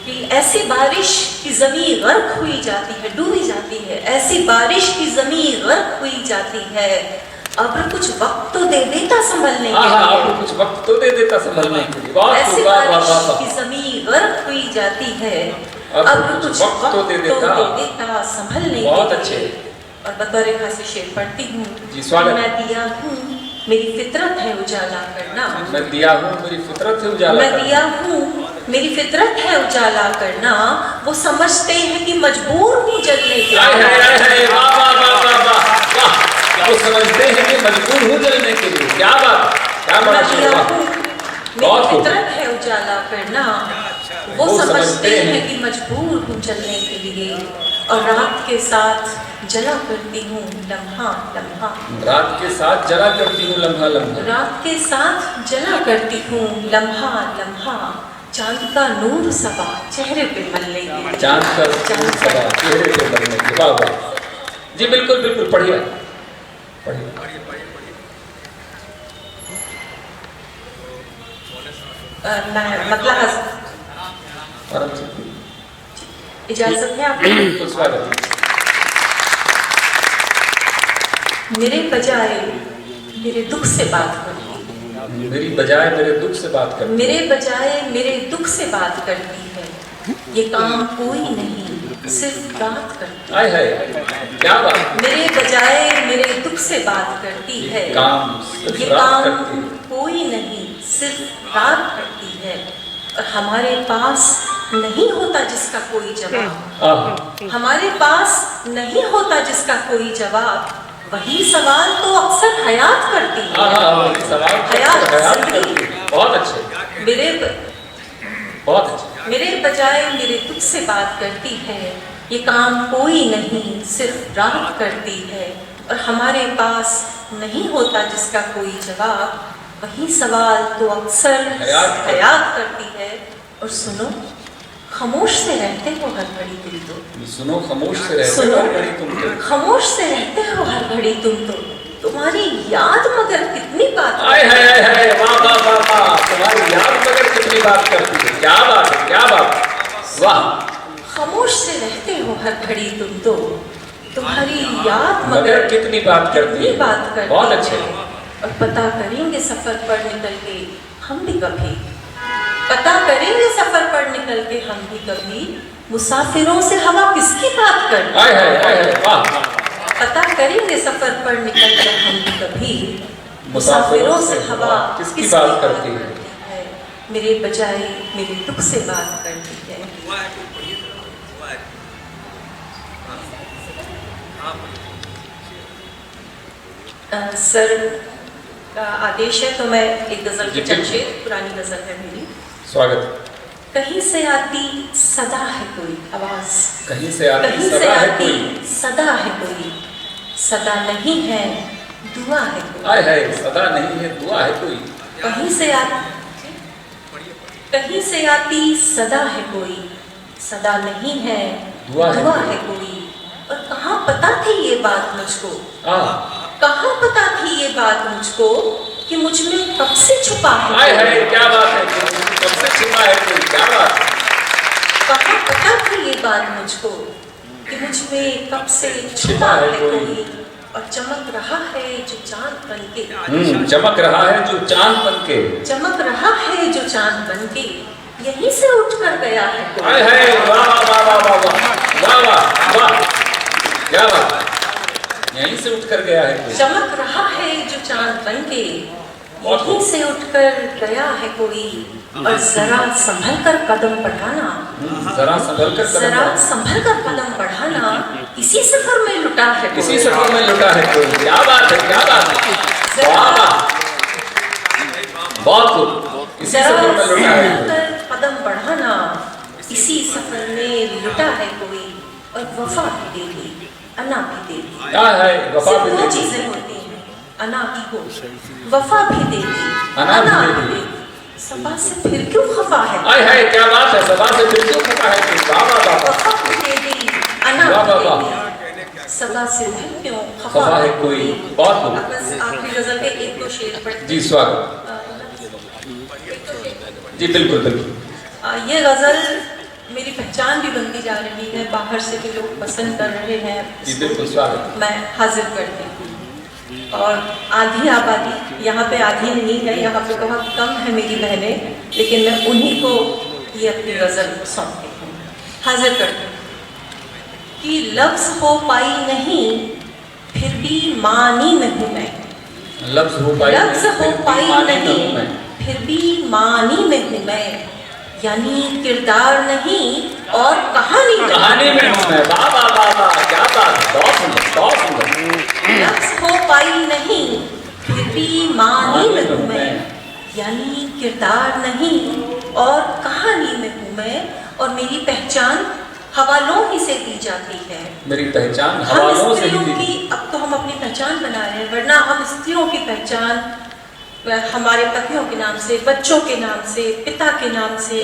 कि ऐसी बारिश की जमीन गर्क हुई जाती है, डूबी जाती है, ऐसी बारिश की जमीन गर्क हुई जाती है, अब कुछ वक्त तो दे देता संभलने के लिए। अब कुछ वक्त तो दे देता संभलने के लिए। ऐसी बारिश की जमीन गर्क हुई जाती है, अब कुछ वक्त तो दे देता संभलने के लिए। बहुत अच्छे। और बतौर खासी शेर पढ़ती हूँ। जी, स्वागत। मैं दिया हूँ मेरी फितरत है उजाला करना, मैं दिया हूँ मेरी फितरत है उजाला करना, मैं दिया हूँ मेरी फितरत है उजाला करना, वो समझते हैं कि मजबूर हूँ जलने के लिए। वो समझते हैं कि मजबूर हूँ जलने के लिए। क्या बात, क्या मैं दिया बात। हूँ मेरी फितरत है उजाला करना, वो समझते हैं कि मजबूर हूँ जलने के लिए, और रात के साथ जला करती हूँ लम्हा लम्हा, रात के साथ जला करती हूँ लम्हा लम्हा, रात के साथ जला करती हूँ लम्हा लम्हा, चांद का नूर सबा चेहरे पे मलने के लिए। चांद का नूर सबा चेहरे पे मलने के। वाह वाह जी, बिल्कुल बिल्कुल, पढ़िए पढ़िए। मतलब इजाजत है आपको? बिल्कुल, स्वागत। मेरे बजाय मेरे दुख से बात करती है, मेरी बजाय मेरे दुख से बात करती मेरे बजाय मेरे दुख से बात करती है। ये काम कोई नहीं, सिर्फ रात करती हाय हाय, क्या बात, है। मेरे बजाय मेरे दुख से बात करती है। काम सिर्फ ये रात काम करती है। कोई नहीं, सिर्फ रात करती है। और हमारे पास नहीं होता जिसका कोई जवाब, आह, हमारे पास नहीं होता जिसका कोई जवाब। वही सवाल तो अक्सर हयात करती है। सवाल हयात करती जिंदगी। है। बहुत अच्छे, बहुत अच्छे। मेरे बजाय मेरे दुख से बात करती है। ये काम कोई नहीं, सिर्फ रात करती है। और हमारे पास नहीं होता जिसका कोई जवाब। वही सवाल तो अक्सर हयात करती है। और सुनो, खामोश से रहते हो हर घड़ी तुम तो। सुनो, खामोश से रहते सुनो, हो हर घड़ी तुम तो। खामोश से रहते हो हर घड़ी तुम तो। तुम्हारी याद मगर कितनी बात हाय हाय हाय हाय, वाह वाह वाह वाह, तुम्हारी याद मगर कितनी बात करती है। क्या बात है, क्या बात, वाह। खामोश से रहते हो हर घड़ी तुम तो। तुम्हारी याद मगर कितनी बात करती कितनी है। बात करती बहुत अच्छे। है। और पता करेंगे सफर पर निकल के हम भी कभी, पता करेंगे सफर पर निकल के हम भी कभी, मुसाफिरों से हवा किसकी बात करती हाय हाय हाय हाय, वाह। पता करेंगे सफर पर निकल कर हम भी कभी, मुसाफिरों से हवा किसकी बात करती है। मेरे बजाय मेरे दुख से बात करती है। सर का आदेश है तो मैं एक गजल की चर्चे, पुरानी गजल है मेरी। स्वागत। कहीं से आती सदा है कोई आवाज, कहीं से आती कहीं से सदा है आती कोई, सदा है कोई, सदा नहीं है दुआ है कोई। हाय हाय, सदा नहीं है दुआ है कोई। कहीं से आती सदा है कोई, सदा नहीं है दुआ है है कोई। और कहाँ पता थी ये बात मुझको, कहाँ पता थी ये बात मुझको कि मुझ में कब से छुपा है। हाय हाय, क्या बात है, कब से छुपा है कोई, क्या बात। कहाँ पता थी ये बात मुझको कि मुझ में कब से छुपा है कोई। और चमक रहा है जो चांद बनके, चमक रहा है जो चांद बनके, चमक रहा है जो चांद बनके, यहीं से उठ कर गया है कोई। हाय हाय, वाह वाह वाह वाह वाह वाह वाह वाह, क्या बात, यहीं से उठ कर गया है कोई। चमक रहा है जो चांद बनके, यहीं से उठकर गया है कोई। और जरा संभल कर कदम बढ़ाना, जरा संभल कर जरा संभल कर कदम बढ़ाना, इसी सफर में लुटा है कोई। इसी सफर में लुटा है कोई। क्या बात है, क्या बात है, वाह वाह, बहुत खूब। इसी जरा सफर में लुटा है संभल कोई। कर कदम बढ़ाना, इसी सफर में लुटा है कोई। और वफा भी दे दी, अना भी दे दी। हाय हाय, वफा सिर्फ भी दो दे दी, चीजें होती हैं, अना की हो, वफा भी दे दी, अना भी दे दी। सबा से फिर क्यों खफा है। हाय हाय, क्या बात है, सबा से फिर क्यों खफा है कोई। वाह वाह वाह, वफा भी दे दी, अना वाह भी वाह दे वाह, दी, सबा से फिर क्यों खफा है कोई। बहुत खूब। बस आखिरी गजल के एक दो शेर पढ़ जी स्वागत। जी बिल्कुल बिल्कुल। ये गजल मेरी पहचान भी बनती जा रही है, बाहर से भी लोग पसंद कर रहे हैं। जी बिल्कुल, स्वागत। मैं हाजिर करती हूँ। और आधी आबादी यहाँ पे आधी नहीं है, यहाँ पे बहुत कम है मेरी बहनें, लेकिन मैं उन्हीं को ये अपनी गजल सौंपती हूँ, हाजिर करती हूँ। कि लफ्ज हो पाई नहीं फिर भी मानी में हूँ मैं, लफ्ज हो पाई लफ्ज हो पाई नहीं मैं, फिर भी मानी में हूँ मैं। यानी किरदार नहीं और कहानी में हूँ मैं। वाह वाह वाह वाह, क्या बात है, बहुत सुंदर, बहुत सुंदर। लफ्ज हो पाई नहीं फिर भी मानी में हूँ मैं, यानी किरदार नहीं और कहानी में हूँ मैं। और मेरी पहचान हवालों ही से दी जाती है। मेरी पहचान हम हवालों से स्त्रियों ही दी। की, अब तो हम अपनी पहचान बना रहे हैं, वरना हम स्त्रियों की पहचान हमारे पतियों के नाम से, बच्चों के नाम से, पिता के नाम से,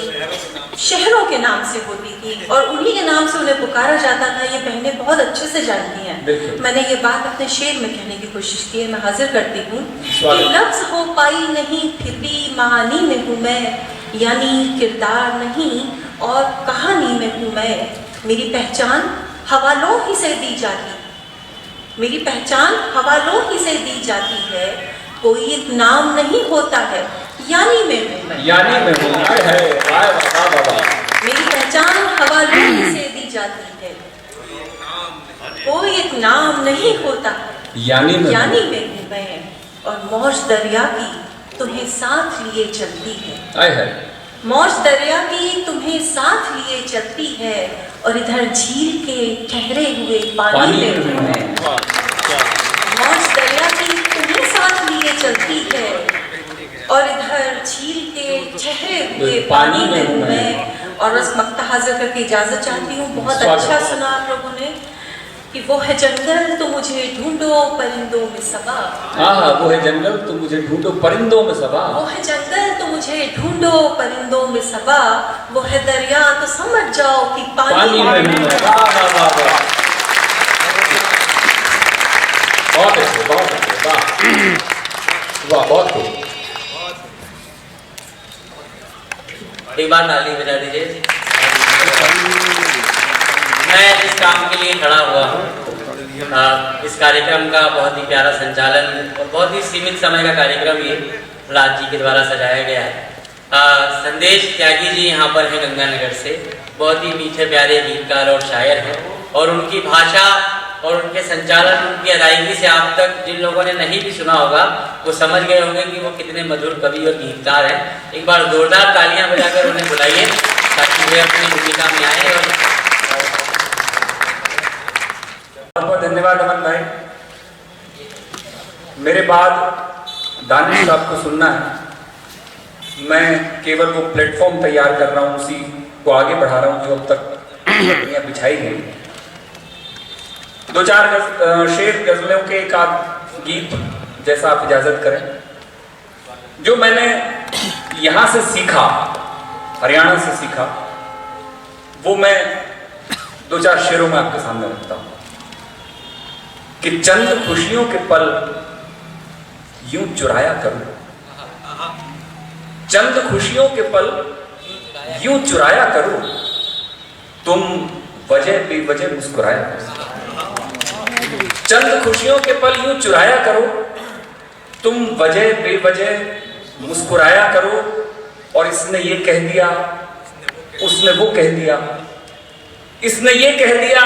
शहरों के नाम से होती थी और उन्हीं के नाम से उन्हें पुकारा जाता था। ये बहनें बहुत अच्छे से जानती हैं। मैंने ये बात अपने शेर में कहने की कोशिश की है, मैं हाजिर करती हूँ कि लफ्ज हो पाई नहीं फिर भी मानी में हूँ मैं, यानी किरदार नहीं और कहानी में हूँ मैं। मेरी पहचान हवालों ही से दी जाती, मेरी पहचान हवालों ही से दी जाती है, कोई एक नाम नहीं होता है, यानी मैं हूँ मैं। यानी मैं हूँ, है वाह वाह वाह वाह। मेरी पहचान हवालों ही से दी जाती है, कोई एक नाम नहीं होता है, यानी मैं हूँ मैं। और मौज दरिया की तुम्हें साथ लिए चलती है, है मौज दरिया की तुम्हें साथ लिए चलती है, और इधर झील के ठहरे हुए पानी में हूँ मैं। मौज दरिया की तुम्हें साथ लिए चलती है, और इधर झील के ठहरे हुए पानी में हूँ मैं। और बस मक्ता हाजिर करके इजाजत चाहती हूँ। बहुत अच्छा सुना आप लोगों ने कि वो है जंगल तो मुझे ढूंढो परिंदों में सबा। हाँ, वो है जंगल तो मुझे ढूंढो परिंदों में सबा। वो है जंगल तो मुझे ढूंढो परिंदों में सबा, वो है दरिया तो समझ जाओ कि पानी में हूँ मैं। वाह वाह वाह वाह, बहुत अच्छे वाह वाह, बहुत खूब। एक बार ताली बजा दीजिए। मैं जिस काम के लिए खड़ा हुआ हूँ, इस कार्यक्रम का बहुत ही प्यारा संचालन और बहुत ही सीमित समय का कार्यक्रम ये राज जी के द्वारा सजाया गया है। संदेश त्यागी जी यहाँ पर हैं गंगानगर से, बहुत ही मीठे प्यारे गीतकार और शायर हैं, और उनकी भाषा और उनके संचालन, उनकी अदायगी से आप तक जिन लोगों ने नहीं भी सुना होगा वो समझ गए होंगे कि वो कितने मधुर कवि और गीतकार हैं। एक बार जोरदार तालियां बजाकर उन्हें बुलाइए ताकि वे अपनी भूमिका में आए। और बहुत बहुत धन्यवाद अमन भाई। मेरे बाद दानिश साहब को सुनना है। मैं केवल वो प्लेटफॉर्म तैयार कर रहा हूँ, उसी को आगे बढ़ा रहा हूँ जो अब तक बिछाई गई। दो चार शेर गजलों के एक आध गीत जैसा आप इजाजत करें। जो मैंने यहाँ से सीखा, हरियाणा से सीखा, वो मैं दो चार शेरों में आपके सामने रखता हूँ कि चंद खुशियों के पल यूं चुराया करूं, चंद खुशियों के पल यूं चुराया करूं, तुम वजह बेवजह मुस्कुराया करो। चंद खुशियों के पल यूं चुराया करो, तुम वजह बेवजह मुस्कुराया करो। और इसने ये कह दिया, उसने वो कह दिया, इसने ये कह दिया,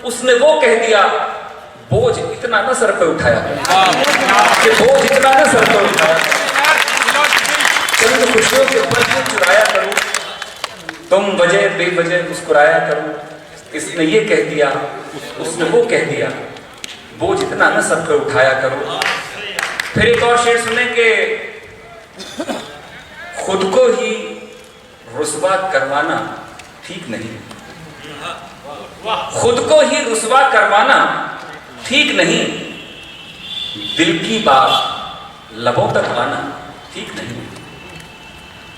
उसने वो कह दिया, बोझ इतना न सर पे उठाया कि बोझ इतना न सर पे उठाया। चंद खुशियों के पल यूं चुराया करो, तुम वजह बेवजह मुस्कुराया करो। इसने ये कह दिया, उसने वो कह दिया, बोझ इतना न सर पे उठाया करो। फिर एक और शेर सुने कि खुद को ही रुस्वा करवाना ठीक नहीं, खुद को ही रुस्वा करवाना ठीक नहीं, दिल की बात लबों तक लाना ठीक नहीं।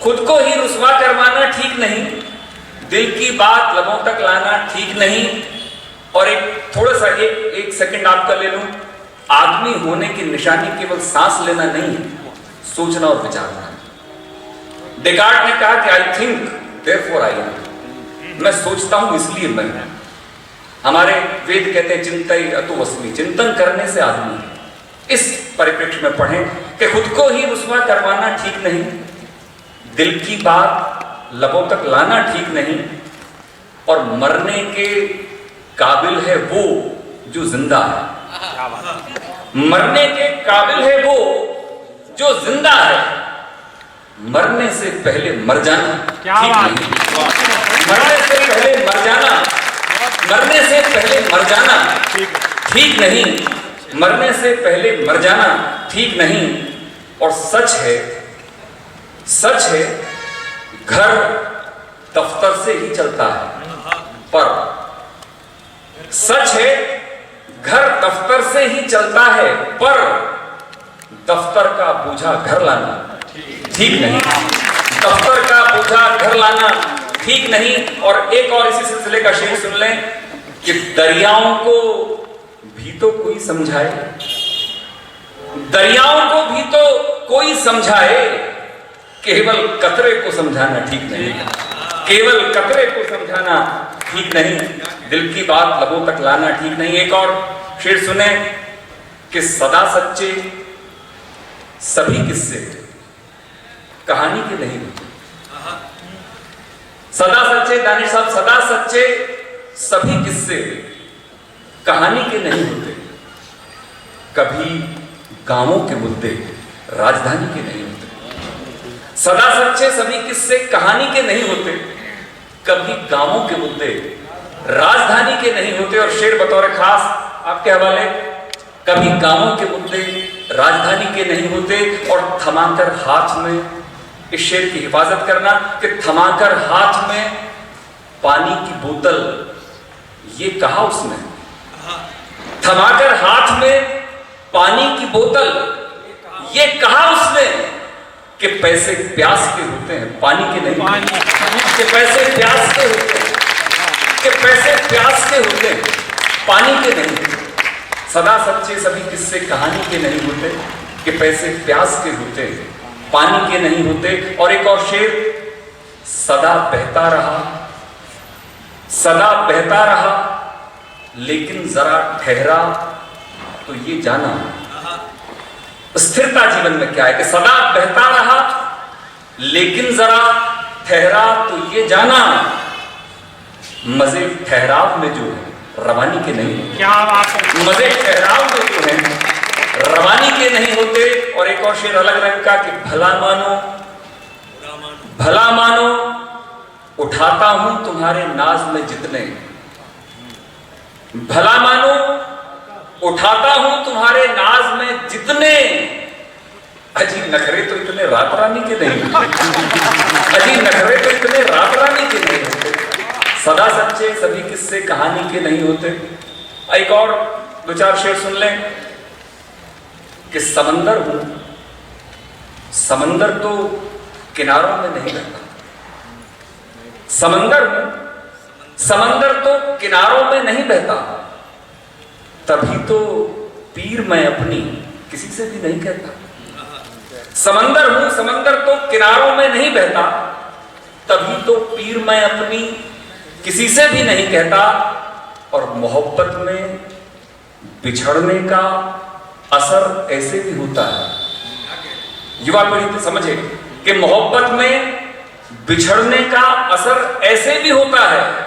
खुद को ही रुस्वा करवाना ठीक नहीं, दिल की बात लबों तक लाना ठीक नहीं। और एक थोड़ा सा एक सेकंड आपका ले लूं। आदमी होने की निशानी केवल सांस लेना नहीं है, सोचना और विचारना। डेकार्ट ने कहा कि I think therefore I am, मैं सोचता हूं इसलिए मैं हूं। हमारे वेद कहते हैं चिंतय अतो अस्मि, चिंतन करने से आदमी है। इस परिप्रेक्ष्य में पढ़ें कि खुद को ही रुस्वा करवाना ठीक नहीं, दिल की बात लबों तक लाना ठीक नहीं, और मरने के काबिल है वो जो जिंदा है। मरने के काबिल है वो जो जिंदा है, मरने से पहले मर जाना ठीक नहीं। मरने से पहले मर जाना, मरने से पहले मर जाना ठीक नहीं, मरने से पहले मर जाना ठीक नहीं। और सच है, सच है, घर दफ्तर से ही चलता है, पर सच है घर दफ्तर से ही चलता है, पर दफ्तर का बोझा घर लाना ठीक नहीं। दफ्तर का बोझा घर लाना ठीक नहीं। और एक और इसी सिलसिले का शेर सुन लें कि दरियाओं को भी तो कोई समझाए, दरियाओं को भी तो कोई समझाए, केवल कतरे को समझाना ठीक नहीं, केवल कतरे को समझाना ठीक नहीं, दिल की बात लबों तक लाना ठीक नहीं। एक और शेर सुने कि सदा सच्चे सभी किस्से कहानी के नहीं होते। सदा सच्चे, दानिश साहब, सदा सच्चे सभी किस्से कहानी के नहीं होते। कभी गांवों के मुद्दे राजधानी के नहीं होते। सदा सच्चे सभी किस्से कहानी के नहीं होते। कभी गांवों के मुद्दे राजधानी के नहीं होते। और शेर बतौर खास आपके हवाले, कभी गांवों के मुद्दे राजधानी के नहीं होते। और थमाकर हाथ में, इस शेर की हिफाजत करना कि थमाकर हाथ में पानी की बोतल, ये कहा उसने, थमाकर हाथ में पानी की बोतल, ये कहा उसने कि पैसे प्यास के होते हैं, पानी के नहीं, कि पैसे प्यास के होते हैं, कि पैसे प्यास के होते हैं, पानी के नहीं। सदा सच्चे सभी किस्से कहानी के नहीं होते, कि पैसे प्यास के होते हैं, पानी के नहीं होते। और एक और शेर, सदा बहता रहा, सदा बहता रहा, लेकिन जरा ठहरा तो ये जाना। स्थिरता जीवन में क्या है कि सदा बहता रहा लेकिन जरा ठहरा तो ये जाना, मजे ठहराव में जो है रवानी के नहीं होते। क्या बात है। मजे ठहराव में जो है रवानी के नहीं होते। और एक और शेर अलग रंग का कि भला मानो, भला मानो, उठाता हूं तुम्हारे नाज में जितने, भला मानो उठाता हूं तुम्हारे नाज में जितने, अजी नखरे तो इतने रात रानी के नहीं होते। अजी नखरे तो इतने रात रानी के नहीं होते। सदा सच्चे सभी किस्से कहानी के नहीं होते। एक और दो चार शेर सुन लें कि समंदर हूं, समंदर तो किनारों में नहीं रहता। समंदर हूं, समंदर तो किनारों में नहीं बहता। तभी तो पीर मैं अपनी किसी से भी नहीं कहता। समंदर हूं, समंदर तो किनारों में नहीं बहता। तभी तो पीर मैं अपनी किसी से भी नहीं कहता। और मोहब्बत में बिछड़ने का असर ऐसे भी होता है। युवा पीढ़ी तो समझे कि मोहब्बत में बिछड़ने का असर ऐसे भी होता है।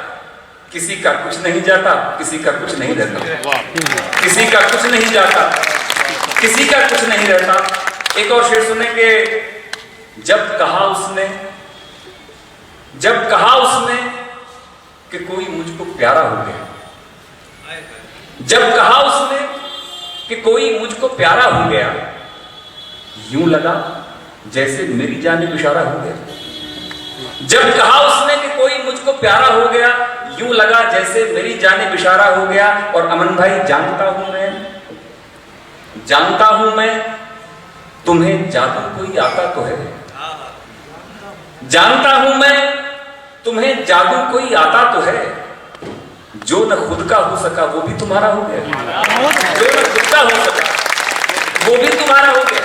किसी का कुछ नहीं जाता, किसी का कुछ नहीं रहता, किसी का कुछ नहीं जाता, किसी का कुछ नहीं रहता। एक और शेर सुने कि जब कहा उसने, जब कहा उसने कि कोई मुझको प्यारा हो गया, जब कहा उसने कि कोई मुझको प्यारा हो गया, यूं लगा जैसे मेरी जानिब इशारा हो गया। जब कहा उसने कि कोई मुझको प्यारा हो गया, यूं लगा जैसे मेरी जानिब इशारा हो गया। और अमन भाई, जानता हूं मैं, जानता हूं मैं, तुम्हें जादू कोई आता तो है। जानता हूं मैं, तुम्हें जादू कोई आता तो है। जो न खुद का हो सका वो भी तुम्हारा हो गया। जो न खुद का हो सका वो भी तुम्हारा हो गया।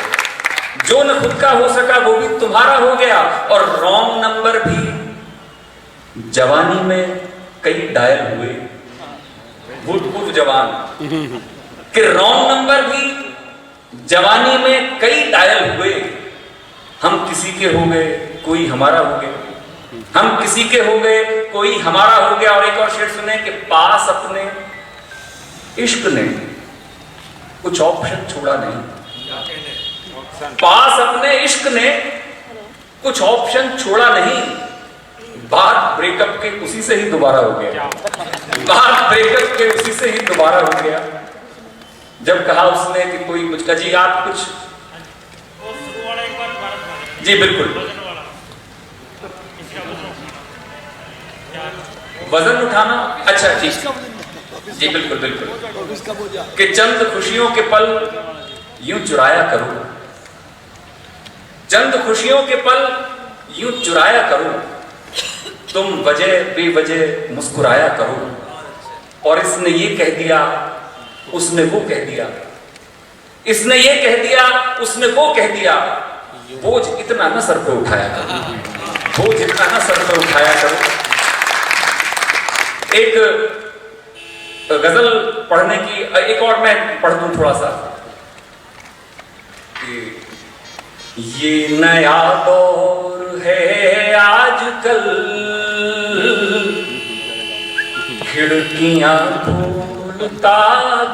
जो न खुद का हो सका वो भी तुम्हारा हो गया। और रॉन्ग नंबर भी जवानी में कई डायल हुए, भूतपूर्व जवान कि रॉन्ग नंबर भी जवानी में कई डायल हुए। हम किसी के हो गए, कोई हमारा हो गया। हम किसी के हो गए, कोई हमारा हो गया। और एक और शेर सुने कि पास अपने इश्क ने कुछ ऑप्शन छोड़ा नहीं। पास अपने इश्क ने कुछ ऑप्शन छोड़ा नहीं। बात ब्रेकअप के उसी से ही दोबारा हो गया। बात ब्रेकअप के उसी से ही दोबारा हो गया। जब कहा उसने कि कोई मुझका, जी आप कुछ, जी बिल्कुल, वजन उठाना, अच्छा ठीक, जी बिल्कुल बिल्कुल, कि चंद खुशियों के पल यूं चुराया करो, चंद खुशियों के पल यूं चुराया करो, तुम वजह बेवजह मुस्कुराया करो। और इसने ये कह दिया, उसने वो कह दिया, इसने ये कह दिया, उसने वो कह दिया, बोझ इतना न सर पे उठाया करो, बोझ इतना न सर पे उठाया करो। एक गजल पढ़ने की एक और मैं पढ़ दूं थोड़ा सा कि ये नया दौर है आजकल, खिड़कियां खोलता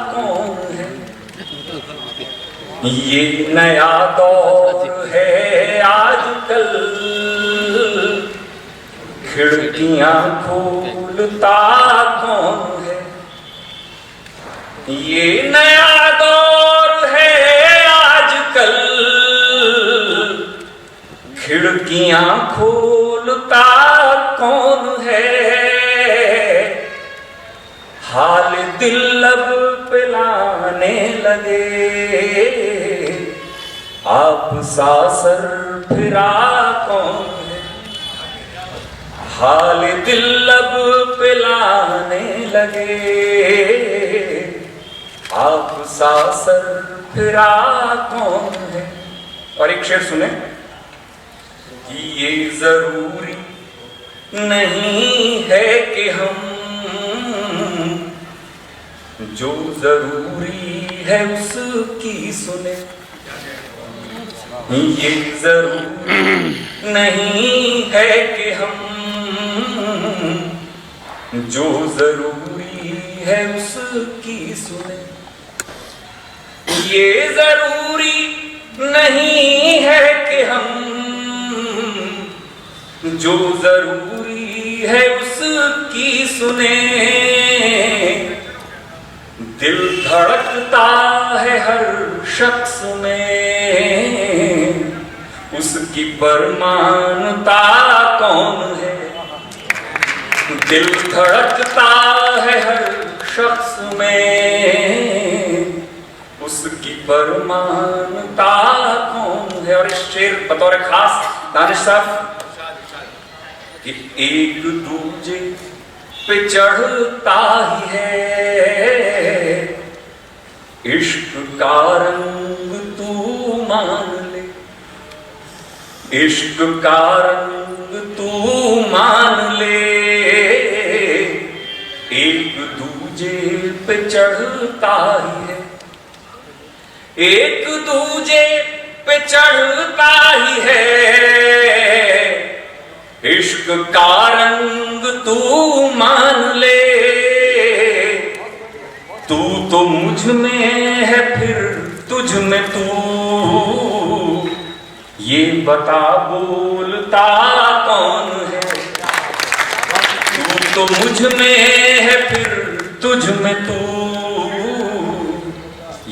कौन है। ये नया दौर है आजकल, खिड़कियां खोलता कौन है। ये नया दौर है आजकल, खिड़कियां खोलता कौन है। हाल दिल अब पिलाने लगे, आप सा सर फिरा कौन है। हाल दिल अब पिलाने लगे, आप सा सर फिरा कौन है। और एक शेर सुने कि ये जरूरी नहीं है कि हम जो जरूरी है उसकी सुने। ये जरूरी नहीं है कि हम जो जरूरी है उसकी सुने। ये जरूरी नहीं है कि हम जो जरूरी है उसकी सुने। दिल धड़कता है हर शख्स में, उसकी परमानता कौन है। दिल धड़कता है हर शख्स में, उसकी परमानता कौन है। और इस शेर बतौर खास दानिश साहब कि एक दूजे पे चढ़ता ही है, इश्क का रंग तू मान ले। इश्क का रंग तू मान ले, एक दूजे पे चढ़ता ही है। एक दूजे पे चढ़ता ही है, इश्क का रंग तू मान ले। तू तो मुझ में है फिर तुझ में तू, ये बता बोलता कौन है। तू तो मुझ में है फिर तुझ में तू,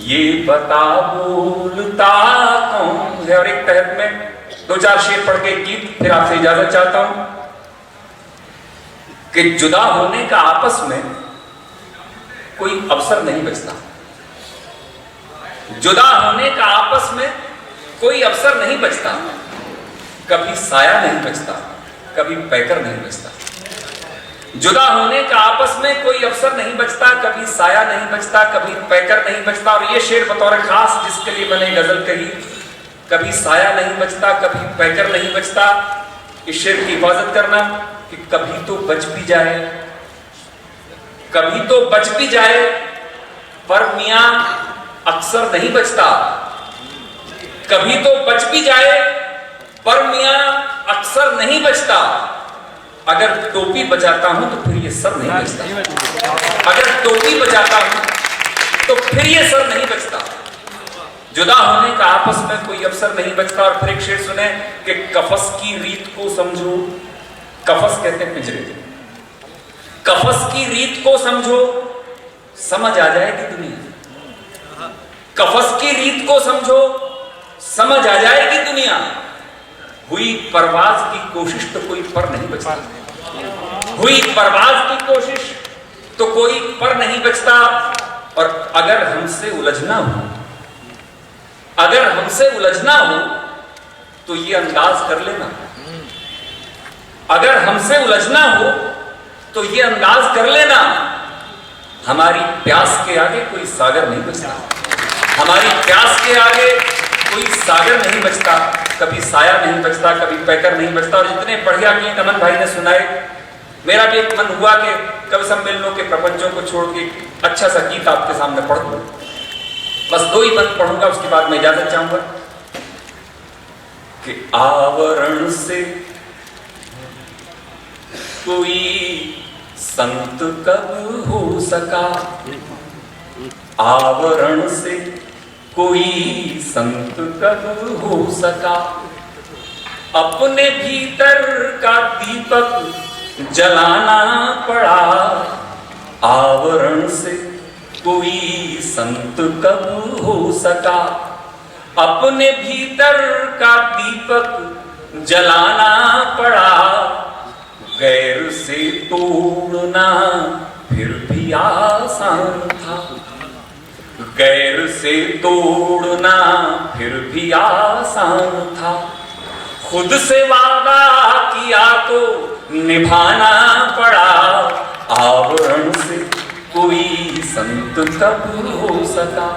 ये बता बोलता कौन है। और एक तहत में दो चार शेर पढ़ के गीत फिर आपसे इजाजत चाहता हूं कि जुदा होने का आपस में कोई अवसर नहीं बचता। जुदा होने का आपस में कोई अवसर नहीं बचता। कभी साया नहीं बचता, कभी पैकर नहीं बचता। जुदा होने का आपस में कोई अवसर नहीं बचता, कभी साया नहीं बचता, कभी पैकर नहीं बचता। और ये शेर बतौर खास जिसके लिए मैंने गजल कही, कभी साया नहीं बचता, कभी पैकर नहीं बचता। इस शेर की हिफाजत करना कि कभी तो बच भी जाए, कभी तो बच भी जाए, पर मियां अक्सर नहीं बचता। कभी तो बच भी जाए, पर मियां अक्सर नहीं बचता। अगर टोपी बजाता हूं तो फिर ये सर नहीं बचता। अगर टोपी बजाता हूं तो फिर ये सर नहीं बचता। जुदा होने का आपस में कोई अवसर नहीं बचता। और फिर एक शेर सुने कि कफस की रीत को समझो। कफस कहते हैं पिंजरे को। कफस की रीत को समझो, समझ आ जाएगी दुनिया। कफस की रीत को समझो, समझ आ जाएगी दुनिया। हुई परवाज की कोशिश तो कोई पर नहीं बचता। हुई परवाज की कोशिश तो कोई पर नहीं बचता। और अगर हमसे उलझना हो, अगर हमसे उलझना हो तो ये अंदाज कर लेना। अगर हमसे उलझना हो तो ये अंदाज कर लेना, हमारी प्यास के आगे कोई सागर नहीं बचता। हमारी प्यास के आगे कोई सागर नहीं बचता। कभी साया नहीं बचता, कभी पैकर नहीं बचता। और जितने बढ़िया गीत अमन भाई ने सुनाए, मेरा भी एक मन हुआ कि कवि सम्मेलनों के प्रपंचों को छोड़ के अच्छा सा गीत आपके सामने पढ़ दूं। बस 2 ही बंद पढ़ूंगा, उसके बाद मैं इजाजत चाहूंगा कि आवरण से कोई संत कब हो सका, आवरण से कोई संत कब हो सका, अपने भीतर का दीपक जलाना पड़ा, आवरण से कोई संत कब हो सका, अपने भीतर का दीपक जलाना पड़ा, गैर से तोड़ना फिर भी आसान था, गैर से तोड़ना फिर भी आसान था, खुद से वादा किया तो निभाना पड़ा, आवरण से कोई संत कब हो सका।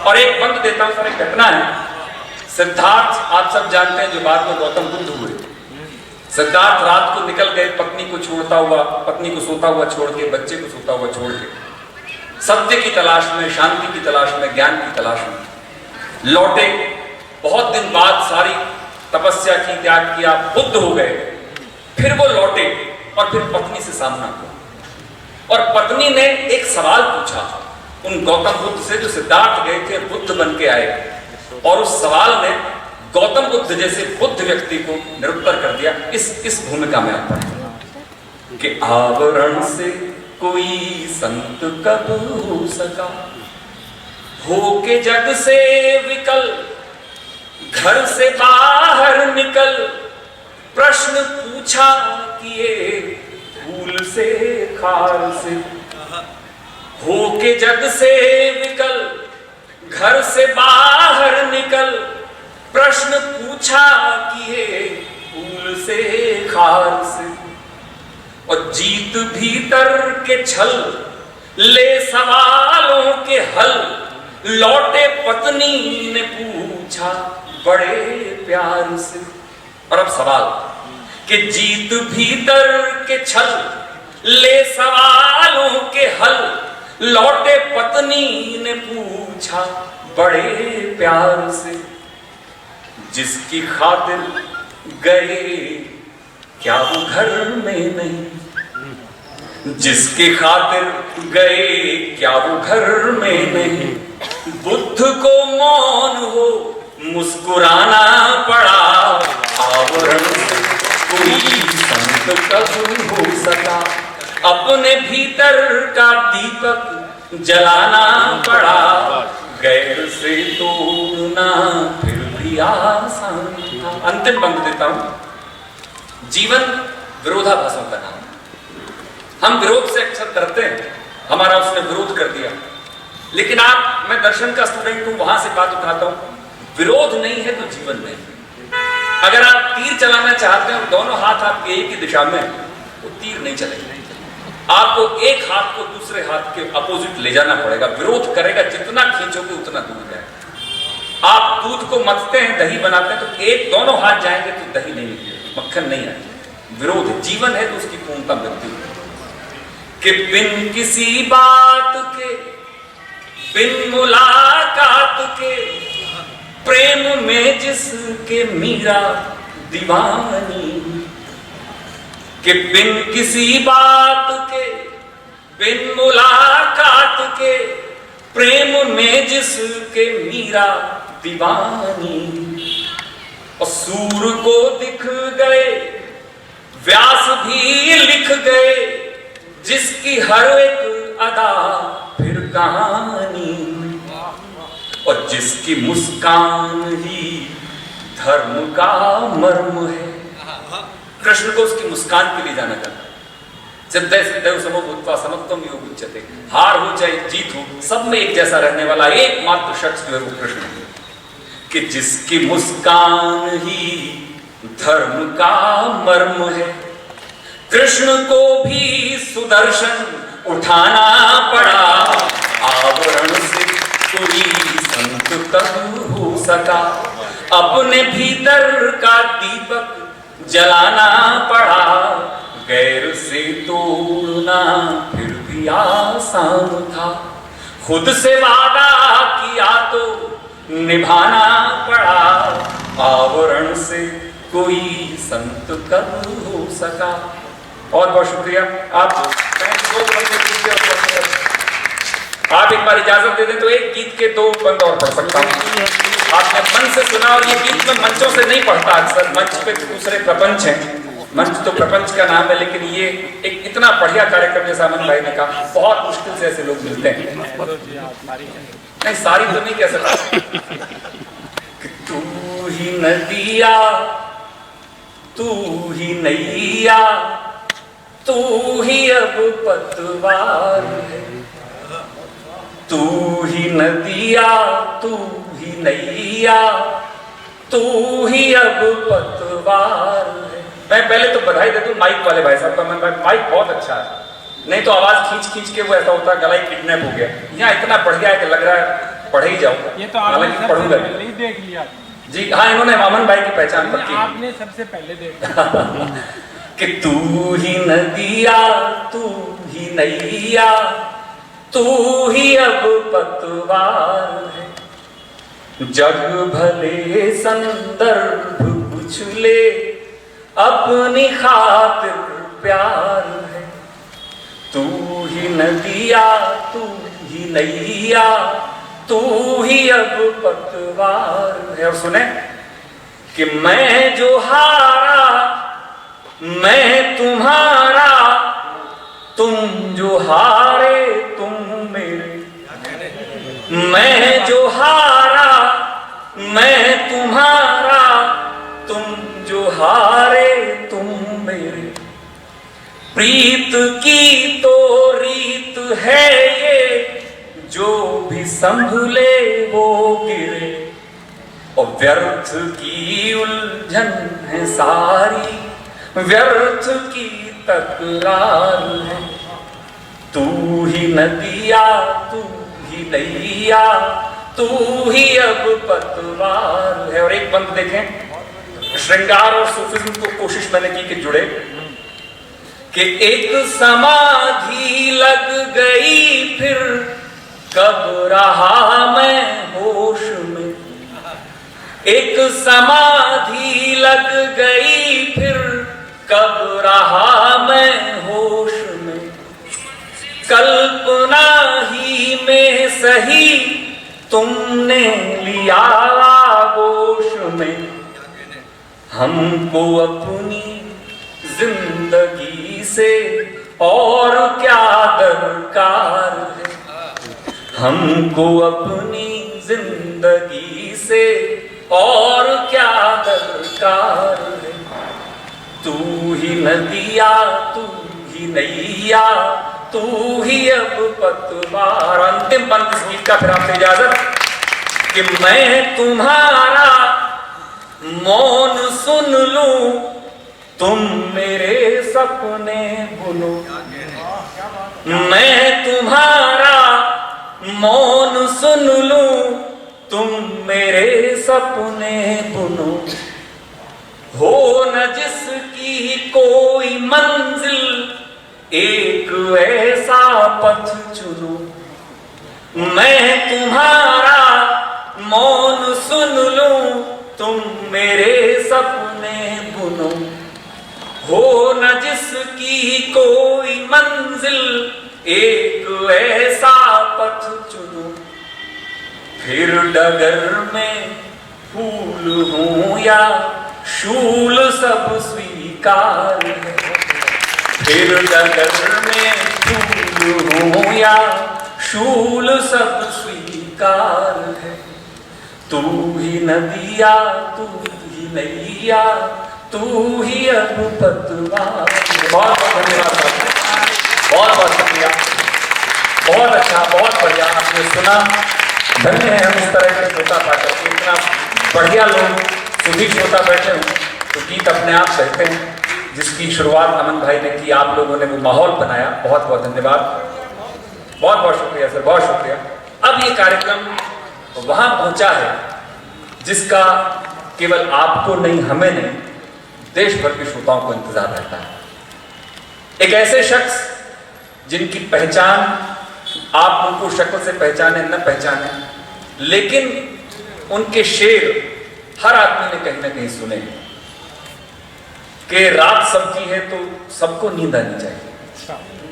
और एक बंद देता हूं सर, एक घटना है। सिद्धार्थ आप सब जानते हैं जो बाद में गौतम बुद्ध हुए। सिद्धार्थ रात को निकल गए पत्नी को छोड़ता हुआ, पत्नी को सोता हुआ छोड़ के, बच्चे को सोता हुआ छोड़ के, सत्य की तलाश में, शांति की तलाश में, ज्ञान की तलाश में लौटे। बहुत दिन बाद सारी तपस्या की, त्याग किया, बुद्ध हो गए। फिर वो लौटे और फिर पत्नी से सामना हुआ और पत्नी ने एक सवाल पूछा उन गौतम बुद्ध से जो सिद्धार्थ गए थे बुद्ध बन के आए, और उस सवाल ने गौतम बुद्ध जैसे बुद्ध व्यक्ति को निरुत्तर कर दिया। इस भूमिका में आप पढ़ें कि आवरण से कोई संत कब हो सका, हो के जग से विकल, घर से बाहर निकल, प्रश्न पूछा किए फूल से खार से, हो के जग से विकल, घर से बाहर निकल, प्रश्न पूछा किए फूल से खार से, और जीत भीतर के छल, ले सवालों के हल, लौटे पत्नी ने पूछा बड़े प्यार से। और अब सवाल कि जीत भीतर के छल, ले सवालों के हल, लौटे पत्नी ने पूछा बड़े प्यार से, जिसकी खातिर गए क्या वो घर में नहीं, जिसकी खातिर गए क्या वो घर में नहीं, बुद्ध को मौन हो मुस्कुराना पड़ा, आवरण से कोई संत कब हो सका, अपने भीतर का दीपक जलाना पड़ा, गैर से तोड़ना फिर भी आसान था। अंतिम पंक्ति देता हूं। जीवन विरोधाभासों का नाम। हम विरोध से अक्सर डरते हैं, हमारा उसने विरोध कर दिया, लेकिन मैं दर्शन का स्टूडेंट हूं, वहां से बात उठाता हूं, विरोध नहीं है तो जीवन नहीं। अगर आप तीर चलाना चाहते हैं और दोनों हाथ आपके एक ही दिशा में, तो तीर नहीं चलेगा। आपको एक हाथ को दूसरे हाथ के अपोजिट ले जाना पड़ेगा। विरोध करेगा, जितना खींचोगे उतना दूर जाएगा। आप दूध को मथते हैं, दही बनाते हैं, तो दोनों हाथ जाएंगे तो दही नहीं निकलेगी, मक्खन नहीं आएगा। विरोध जीवन है तो उसकी पूर्णता मृत्यु है। कि बिन किसी बात के, बिन मुलाकात के, प्रेम में जिसके मीरा दीवानी, कि बिन किसी बात के, बिन मुलाकात के, प्रेम में जिसके मीरा दीवानी, और सूर को दिख गए व्यास भी लिख गए, जिसकी हर एक अदा फिर कहानी, और जिसकी मुस्कान ही धर्म का मर्म है। कृष्ण को उसकी मुस्कान के लिए जाना जाता है। सिद्धे सिद्धे समभूत्वा समत्वम योग उच्यते। हार हो चाहे जीत हो, सब में एक जैसा रहने वाला एकमात्र शख्स जो है वो कृष्ण है, कि जिसकी मुस्कान ही धर्म का मर्म है। कृष्ण को भी सुदर्शन उठाना पड़ा, आवरण से कोई संत कब हो सका, अपने भीतर का दीपक जलाना पड़ा, गैर से तोड़ना फिर भी आसान था, खुद से वादा किया तो निभाना पड़ा, आवरण से कोई संत कब हो सका। और बहुत शुक्रिया। आप एक बार इजाजत दे दें तो एक गीत के 2 बंद और पढ़ सकता हूँ। आपने मन से सुना, और ये गीत में मंचों से नहीं पढ़ता, अक्सर मंच पे दूसरे प्रपंच हैं, मंच तो प्रपंच का नाम है, लेकिन ये एक इतना बढ़िया कार्यक्रम जैसा अमन भाई ने कहा, बहुत मुश्किल से ऐसे लोग मिलते हैं। नहीं, सारी तो नहीं कह सकता। तू ही नदिया, तू ही नैया, तू ही अब पतवार है, तू ही नदिया, तू ही नैया, तू ही अब पतवार है। मैं पहले तो बधाई दे दूं माइक वाले भाई साहब को, माइक बहुत अच्छा है, नहीं तो आवाज खींच खींच के वो ऐसा होता है गला ही किडनैप हो गया। यहाँ इतना बढ़ गया है कि लग रहा है पढ़ ही जाऊंगा। ये तो हालांकि पढ़ूंगा नहीं, देख लिया जी। हाँ, इन्होंने मामन भाई की पहचान पक्की, आपने सबसे पहले देखा कि तू ही नदिया, तू ही नैया, तू ही अब पतवार है, जग भले संदर्भ कुछ ले, अपनी खातिर प्यार है, तू ही नदिया, तू ही नैया, तू ही अब पतवार है। और सुने कि मैं जो हारा मैं तुम्हारा, तुम जो हारे तुम मेरे, मैं जो हारा मैं तुम्हारा, तुम जो हारे तुम मेरे, प्रीत की तो रीत है ये, जो भी संभले वो गिरे, और व्यर्थ की उलझन है सारी, व्यर्थ की तकरार है, तू ही नदिया, तू ही नैया, तू ही अब पतवार है। और एक बंद देखें, श्रृंगार और सूफिज्म को कोशिश मैंने की कि जुड़े, कि एक समाधि लग गई फिर कब रहा मैं होश में, एक समाधि लग गई फिर कब रहा मैं होश में, कल्पना ही में सही तुमने लिया आगोश में, हमको अपनी जिंदगी से और क्या दरकार है, हमको अपनी जिंदगी से और क्या दरकार है, तू ही नदिया, तू ही नैया, तू ही अब पतवार। अंतिम बंद इस गीत का, फिर आपसे इजाजत, कि मैं तुम्हारा मौन सुन लूं, तुम मेरे सपने बुनो, मैं तुम्हारा मौन सुन लूं, तुम मेरे सपने बुनो, हो न जिसकी कोई मंजिल, एक ऐसा पथ चुनो, मैं तुम्हारा मौन सुन लूं, तुम मेरे सपने बुनो, हो न जिसकी कोई मंजिल, एक ऐसा पथ चुनो, फिर डगर में फूल हूं या शूल सब स्वीकार है, फिर डगर में फूल हूं या शूल सब स्वीकार है, तू ही नदिया, तू ही नैया, तू ही अब पतवार। बहुत बहुत धन्यवाद, बहुत बहुत शुक्रिया, बहुत अच्छा, बहुत बढ़िया आपने सुना। धन्य है हम इस तरह के श्रोता पाकर के, इतना बढ़िया लोग सुधी श्रोता बैठे हों तो गीत अपने आप कहते हैं, जिसकी शुरुआत अमन भाई ने की, आप लोगों ने वो माहौल बनाया। बहुत बहुत धन्यवाद, बहुत बहुत शुक्रिया सर, बहुत शुक्रिया। अब ये कार्यक्रम वहां पहुंचा है जिसका केवल आपको नहीं, हमें नहीं, देश भर के श्रोताओं को इंतजार रहता है। एक ऐसे शख्स जिनकी पहचान आप उनको शक्ल से पहचाने न पहचाने, लेकिन उनके शेर हर आदमी ने कहीं ना कहीं सुने कि रात सबकी है तो सबको नींद आनी चाहिए।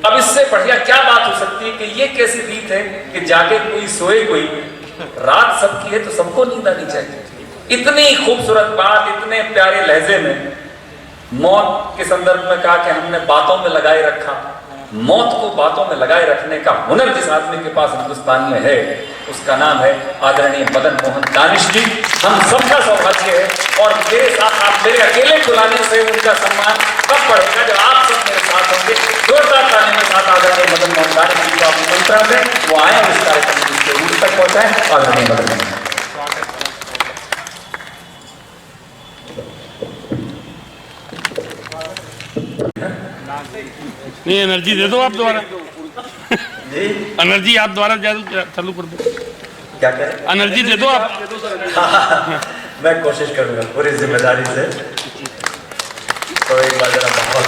अब इससे बढ़िया क्या बात हो सकती है कि ये कैसी रीत है कि जाके कोई सोए कोई, रात सबकी है तो सबको नींद आनी चाहिए। इतनी खूबसूरत बात, इतने प्यारे लहजे में मौत के संदर्भ में कहा कि हमने बातों में लगाए रखा। मौत को बातों में लगाए रखने का हुनर जिस आदमी के पास हिंदुस्तान में है, उसका नाम है आदरणीय मदन मोहन दानिश जी। हम सबका सौभाग्य है और मेरे साथ, आप मेरे अकेले बुलाने से उनका सम्मान कब बढ़ेगा जब आप सब मेरे साथ होंगे। जोरदार तालियों के साथ आदरणीय मदन मोहन दानिश जी को आप निमंत्रण दें, वो आए और इस कार्यक्रम के दूर तक पहुंचाए। आदरणीय मदन मोहन नहीं, एनर्जी दे दो आप दोबारा। एनर्जी आप दोबारा चालू कर दो। क्या करें? एनर्जी दे दो आप। मैं कोशिश करूंगा पूरी जिम्मेदारी से। तो एक बार जरा बहुत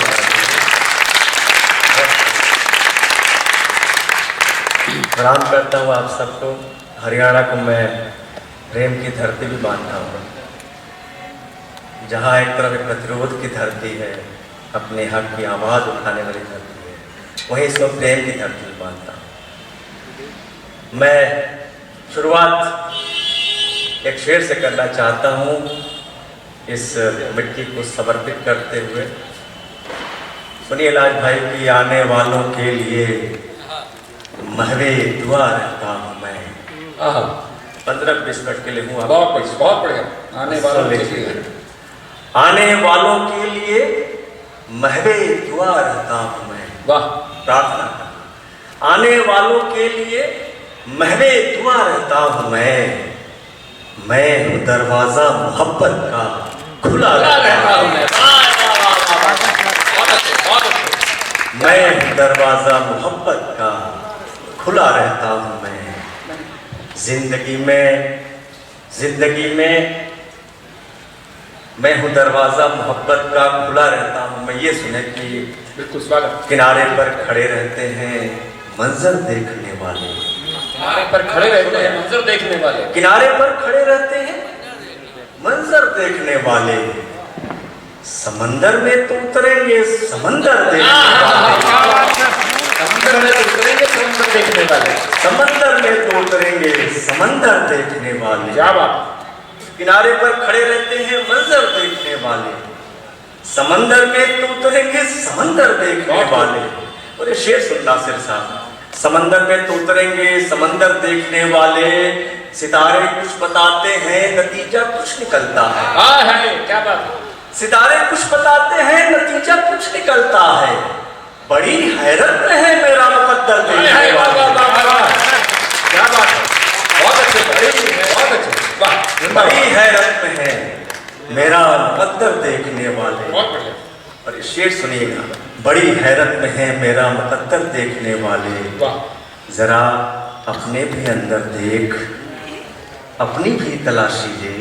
प्रणाम करता हूँ आप सबको। हरियाणा को मैं प्रेम की धरती भी मानता हूँ, जहाँ एक तरफ प्रतिरोध की धरती है, अपने हक की आवाज़ उठाने वाली धरती है, वहीं इसको प्रेम की धरती भी मानता हूँ। मैं शुरुआत एक शेर से करना चाहता हूँ, इस मिट्टी को समर्पित करते हुए। सुनिए लाज भाई की आने वालों के लिए महवे दुआ रहता हूँ मैं। 15-20 मिनट के लिए हूँ। बहुत बढ़िया। आने वालों के लिए, आने वालों के लिए महवे दुआ रहता हूँ मैं। वाह, प्रार्थना। आने वालों के लिए महवे दुआ रहता हूँ मैं हूँ दरवाजा मोहब्बत का खुला रहता हूँ मैं हूँ दरवाजा मोहब्बत का खुला रहता हूँ मैं। जिंदगी में मैं हूँ दरवाजा मोहब्बत का खुला रहता हूँ मैं। ये सुने कि बिल्कुल स्वागत। किनारे पर खड़े रहते हैं मंजर देखने वाले, किनारे पर खड़े रहते हैं मंजर देखने वाले, किनारे पर खड़े रहते हैं मंजर देखने वाले। समंदर में तो उतरेंगे समंदर देखने वाले, समंदर में तो उतरेंगे समंदर देखने वाले, समंदर में तो उतरेंगे समंदर देखने वाले। क्या बात। किनारे पर खड़े रहते हैं मंजर देखने वाले, समंदर में तो उतरेंगे समंदर देखने वाले। और ये शेर सुनना सिर साहब। समंदर में तो उतरेंगे समंदर देखने वाले, सितारे कुछ बताते हैं नतीजा कुछ निकलता है। क्या बात। सितारे कुछ बताते हैं नतीजा कुछ निकलता है। बड़ी हैरत में है मेरा मुकद्दर देखने वाले। क्या बात है, बहुत अच्छे, बहुत अच्छे। बड़ी हैरत में है मेरा मुकद्दर देखने वाले। बहुत बढ़िया। और ये शेर सुनिएगा। बड़ी हैरत में है मेरा मुकद्दर देखने वाले, जरा अपने भी अंदर देख, अपनी भी तलाशी ले।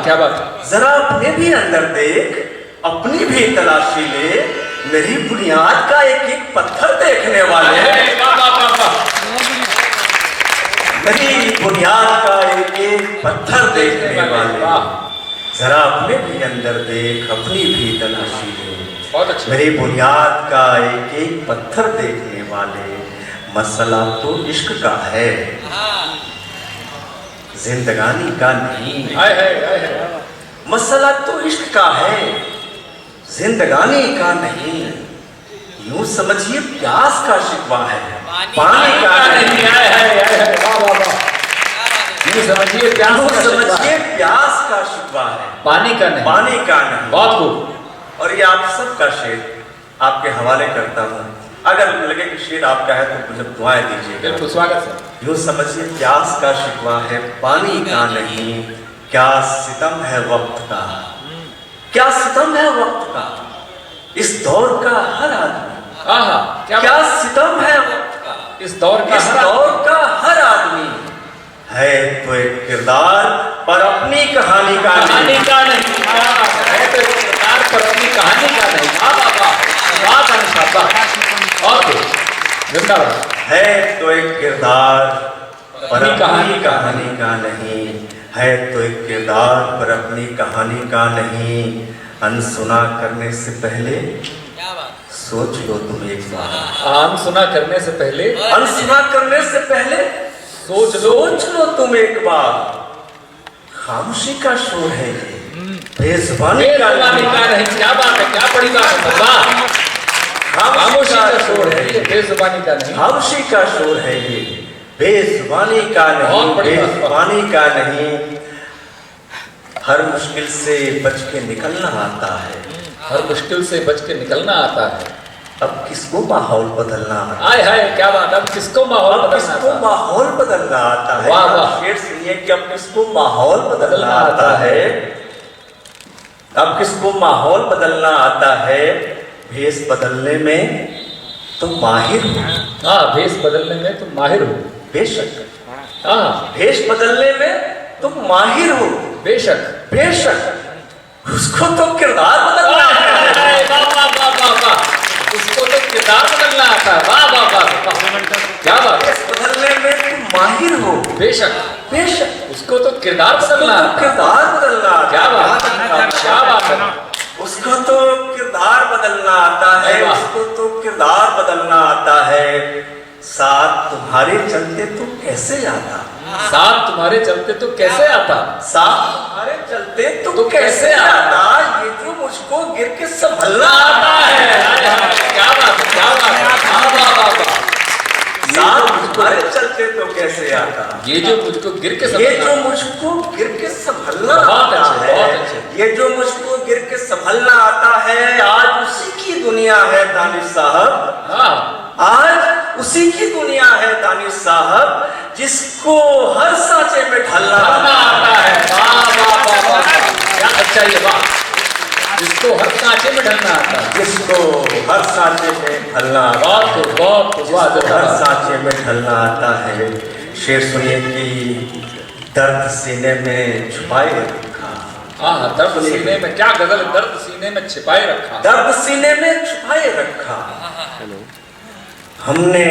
क्या बात। जरा अपने भी अंदर देख, अपनी भी तलाशी ले, मेरी बुनियाद का एक एक पत्थर देखने वाले। मेरी बुनियाद का एक एक पत्थर देखने वाले, जरा अपने भी अंदर देख, अपनी भी तलाशी ले। बहुत अच्छा। मेरी बुनियाद का एक एक पत्थर देखने वाले। मसला तो इश्क का है, जिंदगानी का नहीं। मसला तो इश्क का है, जिंदगानी का नहीं। यूं समझिए प्यास का शिकवा है, पानी का नहीं। यूं समझिए प्यास का शिकवा है, पानी का नहीं। पानी का नहीं। बहुत खूब। और ये आप सबका शेर आपके हवाले करता हूँ। अगर लगे कि शेर आपका है तो मुझे दुआएं दीजिएगा। बिल्कुल स्वागत है। यूं समझिए प्यास का शिकवा है, पानी का नहीं। क्या सितम है वक्त का, क्या सितम है वक्त का, इस दौर का हर आदमी। क्या सितम है वक्त का, इस दौर का हर आदमी है तो एक किरदार पर अपनी कहानी का नहीं। है तो एक किरदार पर अपनी कहानी का नहीं। जिंदाबाद। है तो एक किरदार पर अपनी अपनी कहानी का नहीं, है तो एक किरदार पर अपनी कहानी का नहीं। अनसुना करने से पहले क्या बात। सोच लो तुम एक बार, अनसुना करने से पहले अनसुना करने से पहले सोच लो तुम एक बार। खामोशी का शोर है ये, बेजुबानी का बेजुबानी का नहीं। क्या बात है, क्या बड़ी बात है। वाह, खामोशी का शोर है ये, बेजुबानी का नहीं। खामोशी का शोर है ये, बेजुबानी का बहुत नहीं, बड़ी बात। बेजुबानी का नहीं। हर मुश्किल से बच के निकलना आता है, हर मुश्किल से बच के निकलना आता है। अब किसको माहौल बदलना आता है, आय हाय क्या बात, अब किसको माहौल अब बदलना किसको आता है? माहौल बदलना आता है। वाह, आप वाह। शेर सुनिए कि अब किसको माहौल बदलना आता है, अब किसको माहौल बदलना आता है। भेष बदलने में तो माहिर हो, हाँ, भेष बदलने में तुम माहिर हो। बेशक। हाँ, भेष बदलने में तुम माहिर हो, बेशक। बेशक। उसको तो किरदार बदलना आय, है। आय, आय, वाह वाह वाह वाह वाह, उसको तो किरदार बदलना आता है। वाह वाह वाह वाह, क्या बात है। भेष बदलने में तुम माहिर हो, बेशक, बेशक। उसको तो किरदार बदलना आता है। किरदार बदलना आता है। क्या बात है, क्या बात है। उसको तो किरदार बदलना आता है, अरे वाह। उसको तो किरदार बदलना आता है। साथ तुम्हारे चलते तो कैसे आता, साथ तुम्हारे चलते तो कैसे आता, साथ तुम्हारे चलते तो तो कैसे कैसे आता। ये जो मुझको गिर के संभलना आता आता है। है। आय, आय, क्या बात है, क्या बात है। वाह वाह वाह वाह, साथ तुम्हारे चलते तो कैसे आता, ये जो मुझको गिर के ये समझना, जो मुझको गिर के संभलना बहुत आता अच्छे, है, बहुत अच्छे। ये जो मुझको गिर के संभलना आता है। आज उसी की दुनिया है दानिश साहब, हाँ, आज उसी की दुनिया है दानिश साहब, जिसको हर सांचे में ढलना ढलना आता है। वाह वाह वाह वाह, क्या अच्छा ये, वाह, जिसको हर सांचे में ढलना आता है। जिसको हर सांचे में ढलना आता बहुत है, खूब, बहुत खूब, वाह, जिसको हर जिंदाबाद। सांचे में ढलना आता है। शेर सुनिए कि दर्द सीने में छुपाए रखा, हाँ, दर्द सीने में, क्या गजल, दर्द सीने में छिपाए रखा। दर्द सीने में छुपाए रखा। हमने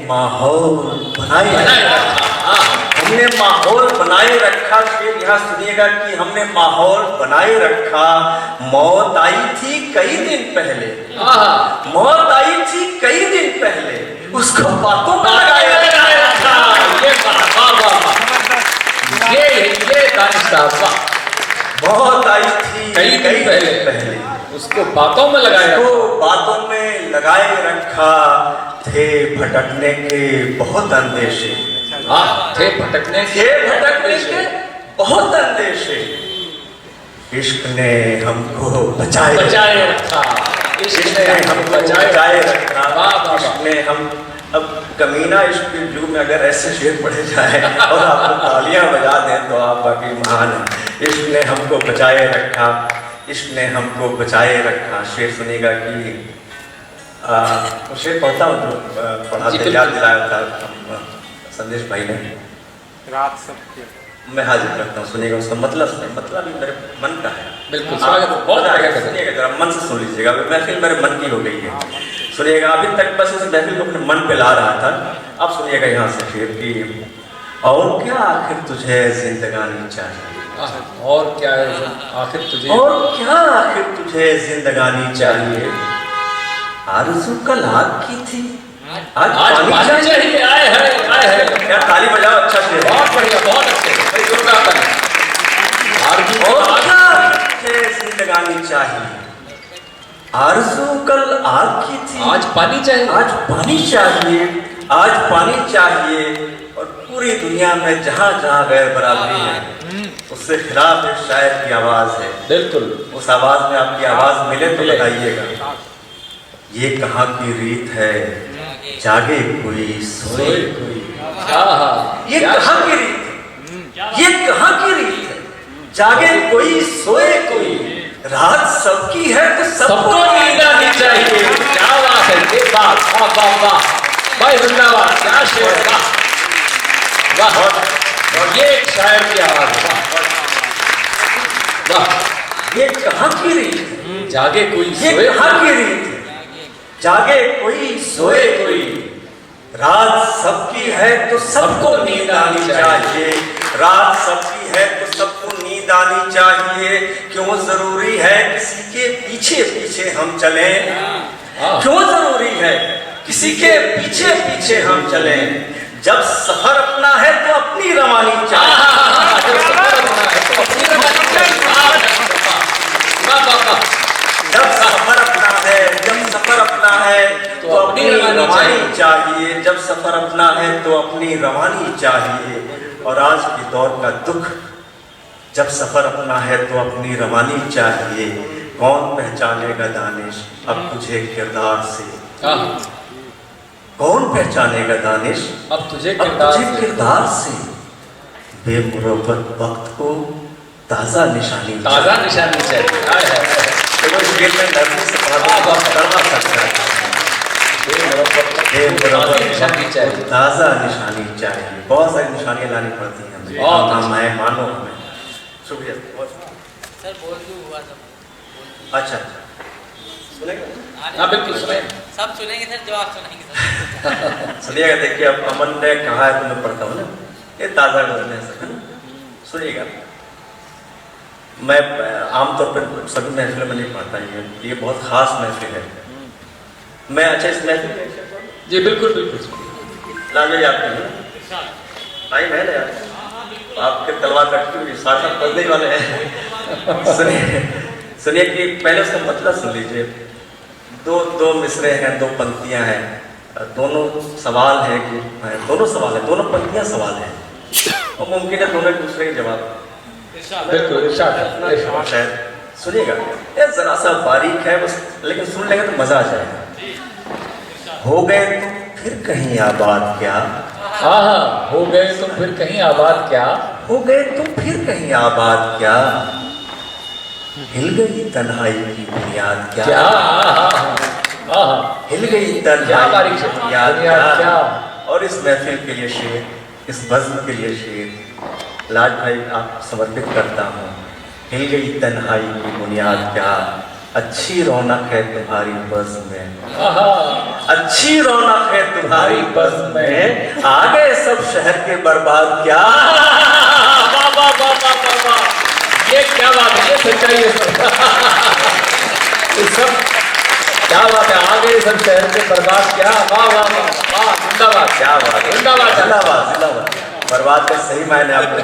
माहौल बनाए बनाए रखा, रखा, हाँ, हमने माहौल बनाए रखा। शेर यहाँ सुनिएगा कि हमने माहौल बनाए रखा। मौत आई थी कई दिन पहले, हाँ, मौत आई थी कई दिन पहले, उसको बातों में लगाए लगाए रखा। ये वाह वाह वाह वाह, ये दानिश साहब, वाह, मौत आई थी कई दिन पहले। पहले, उसको बातों में लगाए रखा। उसको बातों में लगाए रखा। थे भटकने के बहुत अंदेशे, हाँ, थे भटकने थे भटकने के बहुत अंदेशे। इश्क ने हमको बचाए रखा, इश्क ने हमको बचाए रखा। वाह वाह वाह, इश्क ने हम, अब कमीना इश्क के युग में अगर ऐसे शेर पढ़े जाए और आपको तालियां बजा दें तो आप बाकी महान हैं। इश्क ने हमको बचाए रखा, इश्क ने हमको बचाए रखा। शेर सुनेगा कि शेर पढ़ता हूँ जो पढ़ा जी, था, बिल्कुल। याद दिलाया था संदेश भाई ने, रात सबके मैं हाजिर करता हूँ। सुनिएगा उसका मतलब, सुनिए, मतलब भी मेरे मन का है। बिल्कुल, स्वागत, बहुत बढ़िया गजल। सुनिएगा, जरा मन से सुन लीजिएगा। महफिल मेरे मन की हो गई है। सुनिएगा, अभी तक बस इस महफिल को अपने मन पे ला रहा था। अब सुनिएगा यहाँ से शेर की। और क्या आखिर तुझे जिंदगानी चाहिए, और क्या है आखिर तुझे, और क्या आखिर तुझे जिंदगानी चाहिए। आरज़ू कल आग की थी, आज आज पानी चाहिए। आए है, आए है, क्या ताली बजाओ, अच्छा शेर है। बहुत बढ़िया, बहुत अच्छे, बड़ी जोरदार ताली। आरज़ू और कल क्या तुझे जिंदगानी चाहिए। आरज़ू कल आग की थी, आज पानी चाहिए। आज पानी चाहिए, आज पानी चाहिए। और पूरी दुनिया में जहाँ जहाँ गैर बराबरी है, उससे खिलाफ एक शायर की आवाज है। बिल्कुल, उस आवाज में आपकी आवाज मिले तो बताइएगा। ये कहाँ की रीत है, जागे कोई सोए कोई। हाँ, ये कहाँ की रीत है, ये कहाँ की रीत है, जागे कोई सोए कोई। रात सबकी है तो सबको नींद आनी चाहिए। क्या बात है, ये बात, वाह वाह वाह, भाई जिंदाबाद, क्या शेर, वाह वाह, ये एक शायर की आवाज, वाह वाह। ये कहाँ की रीत है, जागे कोई ये सोए कहाँ की रीत है, जागे कोई सोए कोई। रात सबकी है तो सबको नींद आनी चाहिए, रात सबकी है तो सबको नींद आनी चाहिए। क्यों जरूरी है किसी के पीछे पीछे हम चलें, क्यों जरूरी है किसी के पीछे पीछे हम चलें। जब सफर अपना है तो अपनी रवानी चाहिए, जब सफर अपना है, जब सफर अपना है तो अपनी रवानी चाहिए, जब सफर अपना है तो अपनी रवानी चाहिए। और आज के दौर का दुख, जब सफर अपना है तो अपनी रवानी चाहिए। कौन पहचानेगा दानिश अब तुझे किरदार से, कौन पहचानेगा दानिश अब तुझे किरदार से। बेमुरव्वत वक्त को ताजा निशानी चाहिए। तो जेल में नरमी से कड़वा सकता है। ताजा निशानी चाहिए। बहुत सारी निशानियां लानी पड़ती हैं हमें, मैं मानो हमें। शुक्रिया। सर बोल दूं हुआ सब। अच्छा सुनेगा? बिल्कुल सुनाइए। सब सुनेंगे सर, जवाब सुनेंगे सर। सुनिएगा। देखिए अब अमन ने कहा है तो मैं पढ़ता हूँ ना, ये ताजा करने से है ना। सुनिएगा, मैं आमतौर पर सभी महफिलों में नहीं पढ़ता, ये बहुत खास महफिल है। मैं अच्छा इस महफिल में जी बिल्कुल बिल्कुल लागे आपकी है टाइम है ना यार, आपके तलवार कटती हुई साथ साथ पढ़ने वाले हैं। सुनिए कि पहले उसका मतलब सुन लीजिए। दो मिसरे हैं, दो पंक्तियां हैं, दोनों सवाल है कि दोनों सवाल है, दोनों पंक्तियां सवाल है और मुमकिन है दोनों एक दूसरे के जवाब। बिल्कुल शायद सुनिएगा, ये जरा सा बारीक है बस, लेकिन सुन लेंगे तो मजा आ जाएगा। हो गए तो फिर कहीं आबाद क्या, हो गए तो फिर कहीं आबाद क्या, हो गए तो फिर कहीं आबाद क्या, हिल गई तन्हाई की बुनियाद क्या, हिल गई तन्हाई की बुनियाद क्या। और इस महफिल के लिए शेर, इस बज़्म के लिए शेर लाड भाई आप समर्पित करता हूँ। हिल गई तन्हाई की बुनियाद क्या, अच्छी रौनक है तुम्हारी बज़्म में, अच्छी रौनक है तुम्हारी बज़्म में, आ गए सब शहर के बर्बाद क्या। ये क्या बात है, ये सच्चाई है सब क्या बात है, आ गए सब शहर के बर्बाद क्या। वाह वाह वाह, जिंदाबाद, क्या बात है, जिंदाबाद जिंदाबाद जिंदाबाद। बर्बाद का सही मायने आपने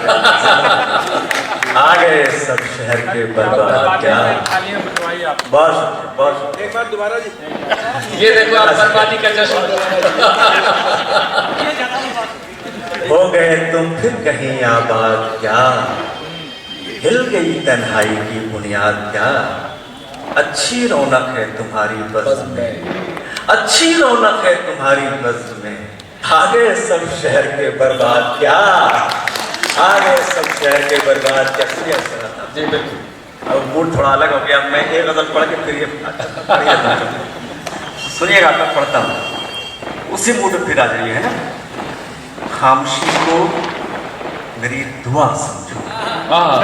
आ गए सब शहर के बर्बाद क्या। बहुत एक बार दोबारा जी। ये देखो आप बर्बादी का जश्न। हो गए तुम फिर कहीं आबाद क्या, हिल गई तन्हाई की बुनियाद क्या, अच्छी रौनक है तुम्हारी बज़्म में, अच्छी रौनक है तुम्हारी बज़्म में, आ गए सब शहर के बर्बाद क्या, आ गए सब शहर के बर्बाद क्या। जी बिल्कुल। अब मूड थोड़ा अलग हो गया, मैं एक गजल पढ़ के फिर ये सुनिएगा, मैं पढ़ता हूँ उसी मूड में फिर आ जाइए, है ना। खामोशी को मेरी दुआ समझो,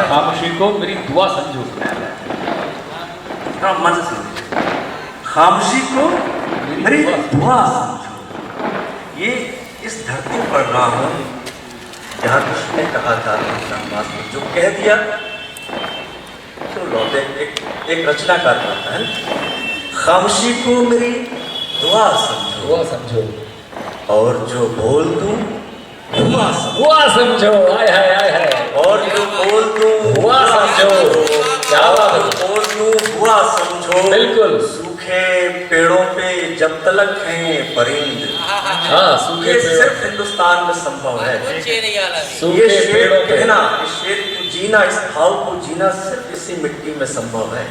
खामोशी को मेरी दुआ समझो। हाँ मन से सुनिए, खामोशी को मेरी दुआ समझो। ये इस धरती पर रहा हूँ जहाँ कृष्ण ने कहा था जो कह दिया तो लौटे। एक रचनाकार कहता है, खामोशी को मेरी दुआ समझो, और जो बोल दूं हुआ समझो। आय हाय आय हाय, और जो बोल दूं हुआ समझो। क्या बात है, बोल दूं हुआ समझो। बिल्कुल। सूखे पेड़ों पे जब तलक हैं परिंद, सूखे ये पेड़ों, सिर्फ हिंदुस्तान में संभव है। सूखे ये शेर पेड़ों पे कहना, इस शेर को जीना, इस भाव को जीना सिर्फ इसी मिट्टी में संभव है।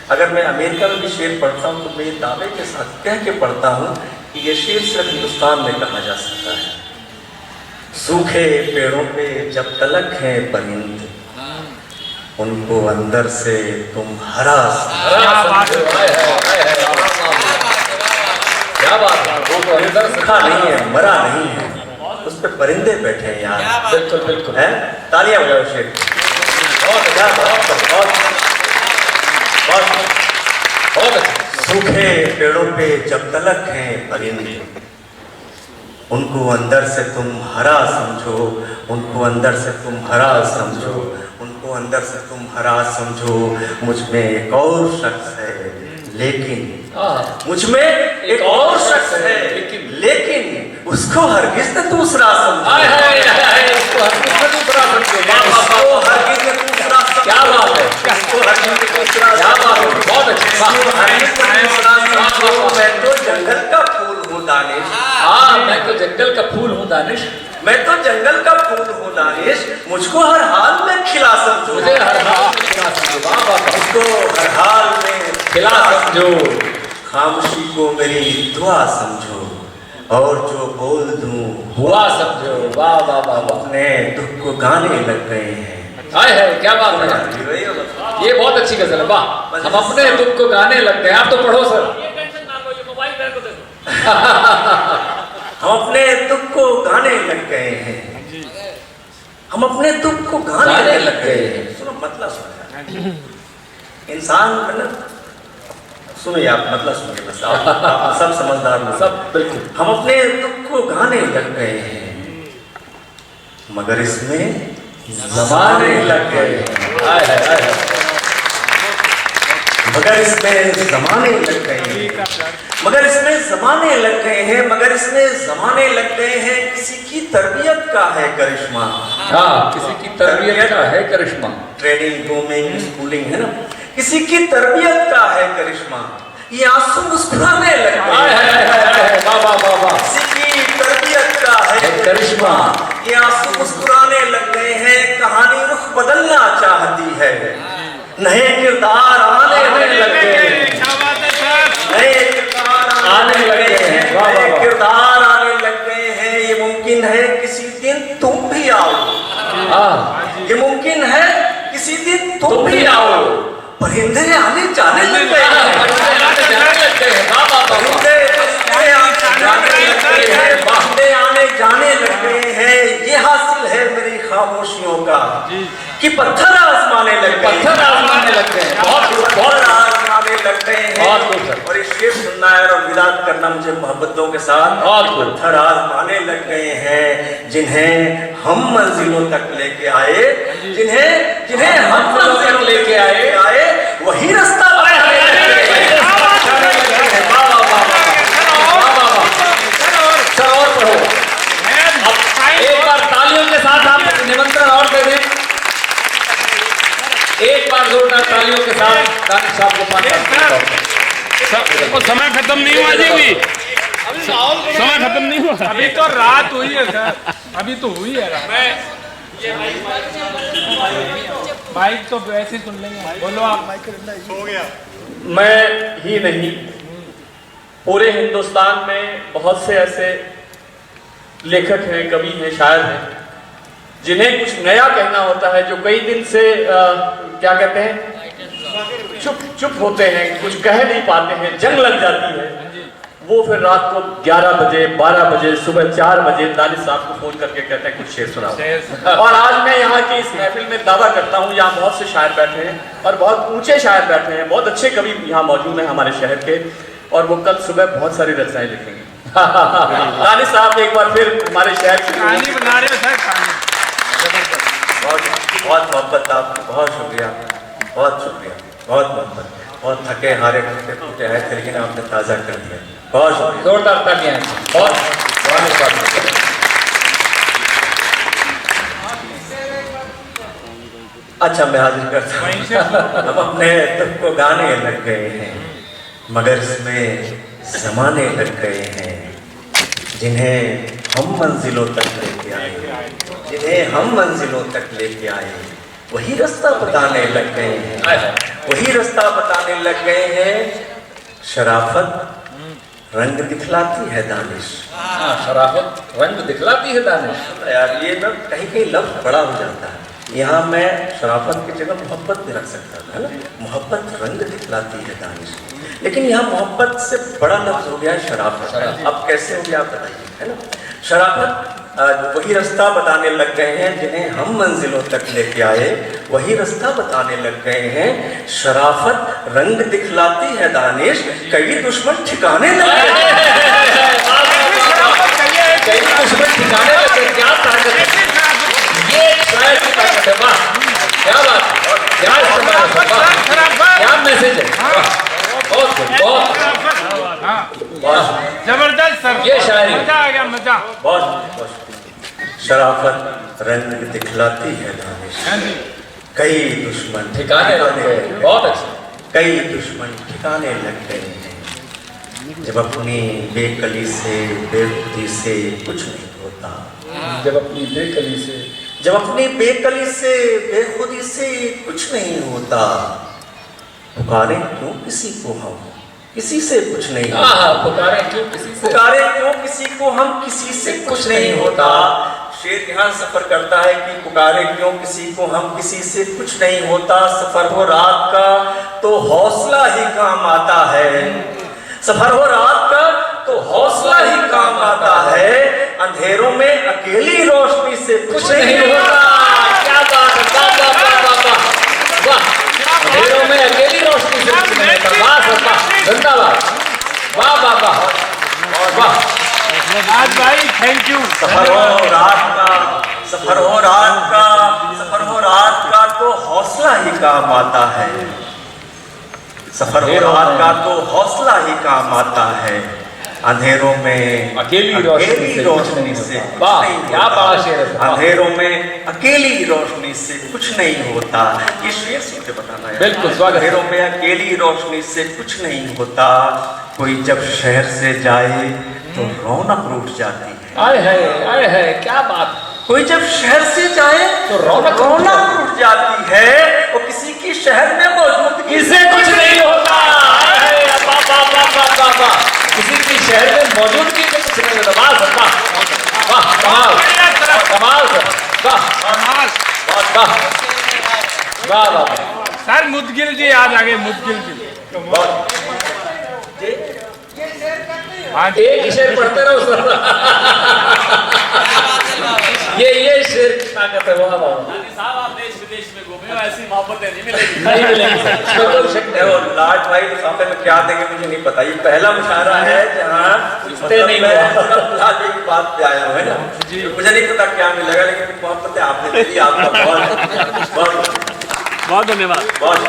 अगर मैं अमेरिका में भी शेर पढ़ता हूँ तो मैं ये दावे के साथ कह के पढ़ता हूँ कि ये शेर सिर्फ हिंदुस्तान में कहा जा सकता है। सूखे पेड़ों पे जब तलक हैं परिंद, उनको अंदर से तुम हरा समझो। क्या बात है, वो तो अंदर सूखा नहीं है, मरा नहीं है, उस पे परिंदे बैठे हैं यार। बिल्कुल बिल्कुल है, तालियां बजाओ शेर। बहुत अच्छा, बहुत सूखे पेड़ों पे जब तलक हैं परिंदे, उनको अंदर से तुम हरा समझो, उनको अंदर से तुम हरा समझो, उनको अंदर से तुम हरा समझो। मुझ में एक और शख्स है लेकिन, मुझ में एक और शख्स है लेकिन उसको हरगिज़ न दूसरा समझो। उसको हरगिज़ न दूसरा समझो। उसको हरगिज़ न दूसरा समझो। क्या बात है, उसको हरगिज़ न दूसरा क्या बात है, बहुत अच्छी बात। उसको हरगिज़ न दूसरा समझो। मैं तो जंगल का फूल हूँ दानिश। हाँ, मैं तो जंगल का फूल हूँ दानिश। मैं तो जंगल का फूल हूँ दानिश। मुझको हर हाल में खिला समझो। मुझे हर हाल में खिला समझो। वाह वाह वाह। मुझको हर हाल में खिला समझो। खामोशी को मेरी दुआ समझो और जो बोल दूं हुआ समझो। वाह वाह वाह वाह। अपने दुख को गाने लग गए हैं। हाय है, क्या बात है, ये बहुत अच्छी गजल है। वाह, हम अपने दुख को गाने लग गए। आप तो पढ़ो सर। हम अपने दुख को गाने लग गए हैं। हम अपने दुख को गाने लग गए हैं। सुनो मतलब सुनो, इंसान ना, सुनिए आप मतलब सुनिए बस, आप सब समझदार लोग। सब बिल्कुल। हम अपने दुख को गाने लग गए हैं मगर इसमें जमाने लग गए हैं। हाय हाय हाय हाय। मगर इसमें जमाने लग गए हैं, मगर इसमें जमाने लग गए हैं, मगर इसमें जमाने लग गए हैं। किसी की तरबियत का है करिश्मा। हाँ, किसी की तरबियत का है करिश्मा। ट्रेनिंग, ग्रूमिंग, स्कूलिंग है ना, किसी की तरबियत का है करिश्मा। ये आंसू मुस्कुराने लग गए हैं। वाह वाह वाह वाह। किसी की तरबियत का है करिश्मा। ये आंसू मुस्कुराने लग गए हैं। कहानी रुख बदलना चाहती है। नए किरदार आने लग गए हैं। नए किरदार आने लग गए हैं। नए किरदार आने लग गए हैं। ये मुमकिन है किसी दिन तुम भी आओ। ये मुमकिन है किसी दिन तुम भी आओ। परिंदे आने जाने लग गए हैं। परिंदे आने जाने लग गए हैं। ये हासिल है मेरी खामोशियों का कि पत्थर आजमाने लग गए। पत्थर आजमाने लग गए हैं। बहुत आजमाने लग गए हैं। और ये शेर सुनना है और विदात करना मुझे मोहब्बतों के साथ। पत्थर आजमाने लग गए हैं जिन्हें हम मंजिलों तक लेके आए, जिन्हें हम मंजिलों तक लेके आए वही रास्ता एक बार तालियों के साथ आप निमंत्रण और दे दें। एक बार जोरदार तालियों के साथ दानिश साहब को समय खत्म नहीं हुआ जी, अभी समय खत्म नहीं हुआ। अभी तो रात हुई है सर, अभी तो हुई है रात। माइक तो वैसे सुन लेंगे। बोलो आप। हो गया। मैं ही नहीं, पूरे हिंदुस्तान में बहुत से ऐसे लेखक हैं, कवि हैं, शायर हैं जिन्हें कुछ नया कहना होता है, जो कई दिन से क्या कहते हैं, चुप होते हैं, कुछ कह नहीं पाते हैं, जंग लग जाती है। वो फिर रात को 11 बजे, 12 बजे, सुबह 4 बजे दानिश साहब को फोन करके कहते हैं कुछ शेर सुनाओ। और आज मैं यहाँ की इस महफिल में दावा करता हूँ, यहाँ बहुत से शायर बैठे हैं और बहुत ऊंचे शायर बैठे हैं, बहुत अच्छे कवि यहाँ मौजूद हैं हमारे शहर के, और वो कल सुबह बहुत सारी रचनाएं लिखेंगे। दानिश साहब एक बार फिर हमारे शहर की कहानी बना रहे हो सर, कहानी। बहुत मोहब्बत आपको, बहुत शुक्रिया, बहुत शुक्रिया, बहुत मोहब्बत। बहुत थके हारे टूटे फूटे हैं थे, लेकिन आपने ताज़ा कर दिया। बहुत शुक्रिया, जोरदार तालियां हैं। बहुत अच्छा, मैं हाजिर करता हूँ। हम अपने दुख को गाने लग गए हैं मगर इसमें जमाने लग गए हैं। जिन्हें हम मंजिलों तक लेके आए, जिन्हें हम मंजिलों तक लेके आए वही रास्ता बताने लग गए हैं, वही रास्ता बताने लग गए हैं। शराफत रंग दिखलाती है दानिश। शराफत रंग दिखलाती है दानिश। यार ये ना कहीं कहीं लफ्ज बड़ा हो जाता है। यहाँ मैं शराफत की जगह मोहब्बत भी रख सकता था, है ना। मोहब्बत रंग दिखलाती है दानिश, लेकिन यहाँ मोहब्बत से बड़ा लफ्ज हो गया है शराफत। अब कैसे हो गया आप बताइए, है ना। शराफत वही रास्ता बताने लग गए हैं जिन्हें हम मंजिलों तक लेके आए, वही रास्ता बताने लग गए हैं। शराफत रंग दिखलाती है दानिश, कई दुश्मन ठिकाने लग गए हैं। जबरदस्त सर, ये शायरी। मजा आ गया, मजा। बहुत शराफत रंग दिखलाती है दानिश, हाँ जी, कई दुश्मन ठिकाने लग गए, बहुत अच्छा। कई दुश्मन ठिकाने लग गए हैं। जब अपनी बेकली से बेखुदी से कुछ नहीं होता, जब अपनी बेकली से जब अपनी बेकली से बेखुदी से कुछ नहीं होता, पुकारे क्यों किसी को हम किसी से कुछ नहीं होता, हाँ पुकारे क्यों किसी से, पुकारे क्यों किसी को हम किसी से कुछ नहीं होता। शेर यहाँ सफर करता है कि पुकारे क्यों किसी को हम किसी से कुछ नहीं होता। सफर हो रात का तो हौसला ही काम आता है, सफर हो रात का तो हौसला ही काम आता है। अंधेरों में अकेली रोशनी से कुछ नहीं होता। क्या बात है, वाह वाह वाह वाह वाह वाह। अंधेरों में अकेली रोशनी से कुछ नहीं होता। वाह सर वाह, धन्यवाद, वाह वाह वाह वाह। आज भाई थैंक यू। सफर हो रात का, सफर हो रात का, सफर हो रात का तो हौसला ही काम आता है, सफर हो रात का तो हौसला ही काम आता है। अंधेरों में अकेली रोशनी से वाह, क्या बड़ा शेर है। अंधेरों में अकेली रोशनी से कुछ नहीं होता। ये शेर सुन के बताना है। बिल्कुल स्वागत। अंधेरों में अकेली रोशनी से कुछ नहीं होता। कोई जब शहर से जाए तो रौनक रूठ जाती है। आए है क्या बात। कोई जब शहर से जाए तो रौनक रूठ जाती है। और किसी की शहर में मौजूदगी से कुछ नहीं होता। किसी की शहर में मौजूदगी से कुछ नहीं होता। वाह सर वाह वाह, कमाल कमाल सर, वाह कमाल। वाह वाह वाह। सर मुदगिल जी आज आगे, मुदगिल जी। हाँ जी, एक ही शेर पढ़ते रहो सर। ये शेर की ताकत है। वाह वाह साहब, आप देश विदेश में घूमे हो, ऐसी मोहब्बतें नहीं मिलेगी। नहीं मिलेगी सर, इसमें कोई शक नहीं। और लाट भाई लिफाफे में क्या देंगे मुझे नहीं पता। ये पहला मुशायरा है जहाँ नहीं मैं लाट की बात पे आया हूँ, है ना। मुझे नहीं पता क्या मिलेगा, लेकिन मोहब्बत आपने दे दी। आपका बहुत बहुत बहुत धन्यवाद। बहुत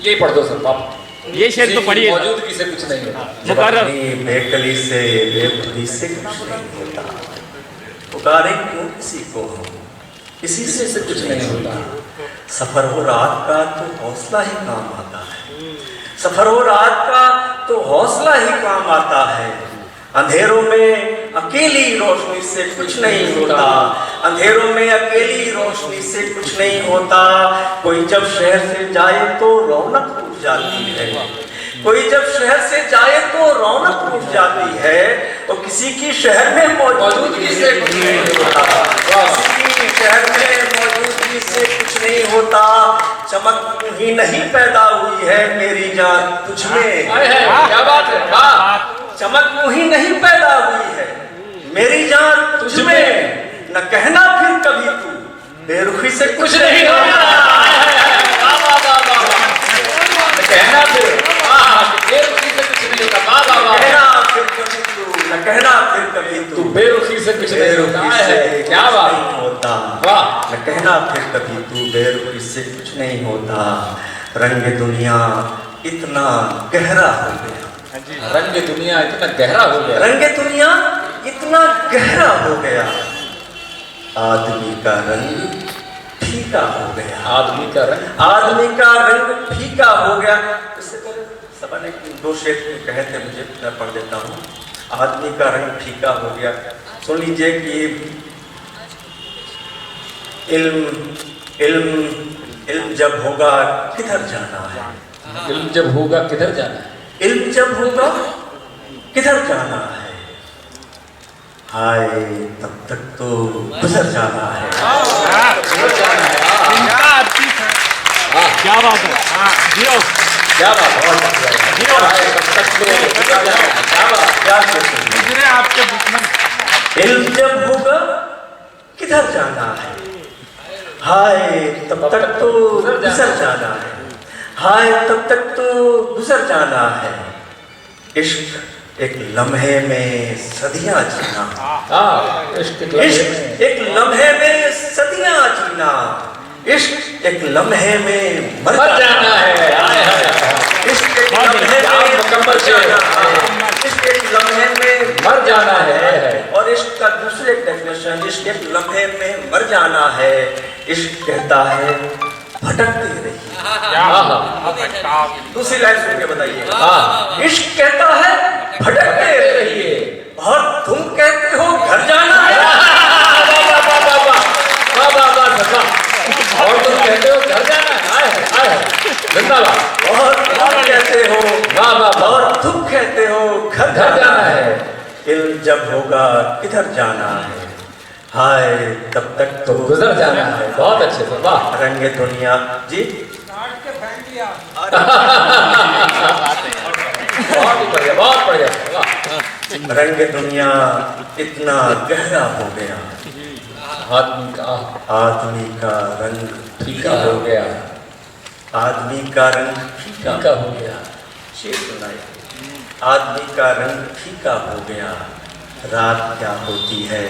ये पढ़ दो सर आप। ये शेर तो पढ़िए। मौजूदगी से कुछ नहीं होता। जब अपनी बेकली से बेखुदी से कुछ नहीं होता। पुकारे क्यों किसी को हम किसी से कुछ नहीं होता। सफर हो रात का तो हौसला ही काम आता है, सफर हो रात का तो हौसला ही काम आता है। अंधेरों में अकेली रोशनी से कुछ नहीं होता। अंधेरों में अकेली रोशनी से कुछ नहीं होता। कोई जब शहर से जाए तो रौनक टूट जाती है। कोई जब शहर से जाए तो रौनक टूट जाती है। और किसी की शहर में मौजूदगी से कुछ नहीं होता। किसी की शहर में मौजूदगी से कुछ नहीं होता। चमक ही नहीं पैदा हुई है मेरी जान तुझमें। क्या बात है, वाह। चमक यूं ही नहीं पैदा हुई है मेरी जान तुझमें। न कहना फिर कभी तू बेरुखी से कुछ नहीं होगा। कहना फिर बेरुखी से कुछ नहीं होता। कहना फिर कभी तू, न कहना फिर कभी तू बेरुखी से कुछ नहीं होता। क्या बात होता। वाह। न कहना फिर कभी तू बेरुखी से कुछ नहीं होता। रंग दुनिया इतना गहरा हो गया। रंग दुनिया इतना गहरा हो गया। रंग दुनिया इतना गहरा हो गया। आदमी का रंग फीका हो गया। आदमी का रंग, आदमी का रंग फीका हो गया। इससे पहले सबा ने 2 शेर कहे थे, मुझे मैं पढ़ देता हूँ। आदमी का रंग फीका हो गया। सुन लीजिए कि इल्म जब होगा किधर जाना है। इल्म जब होगा किधर जाना है। इल्म जब होगा किधर जाना है। हाय तब तक तो गुजर जाना है। क्या बात है। क्या बात है। गुजरे आपके दुश्मन। इल्म जब होगा किधर जाना है। हाय तब तक तो गुजर जाना है। हाय तब तक तो गुजर जाना है। इश्क एक लम्हे में सदियां जीना। इश्क एक लम्हे में सदियां जीना। इश्क एक लम्हे में मर जाना है। इश्क इश्क एक लम्हे में मर जाना है, इश्क कहता है भटकते रहिए। दूसरी लाइन सुन के बताइए। इश्क कहता है भटकते रहिए और तुम कहते हो घर जाना है। और तुम कहते हो घर जाना है। जिंदाबाद। और तुम कहते हो और तुम कहते हो घर जाना है। इल्म जब होगा किधर जाना है, हाय तब तक तो गुजर जाना है। बहुत अच्छे से, वाह। रंगे दुनिया जी बहुत बढ़िया वाह। रंग दुनिया इतना गहरा हो गया, आदमी का रंग फीका हो गया, आदमी का रंग फीका हो गया। शेर सुनाइए। आदमी का रंग फीका हो गया, रात क्या होती है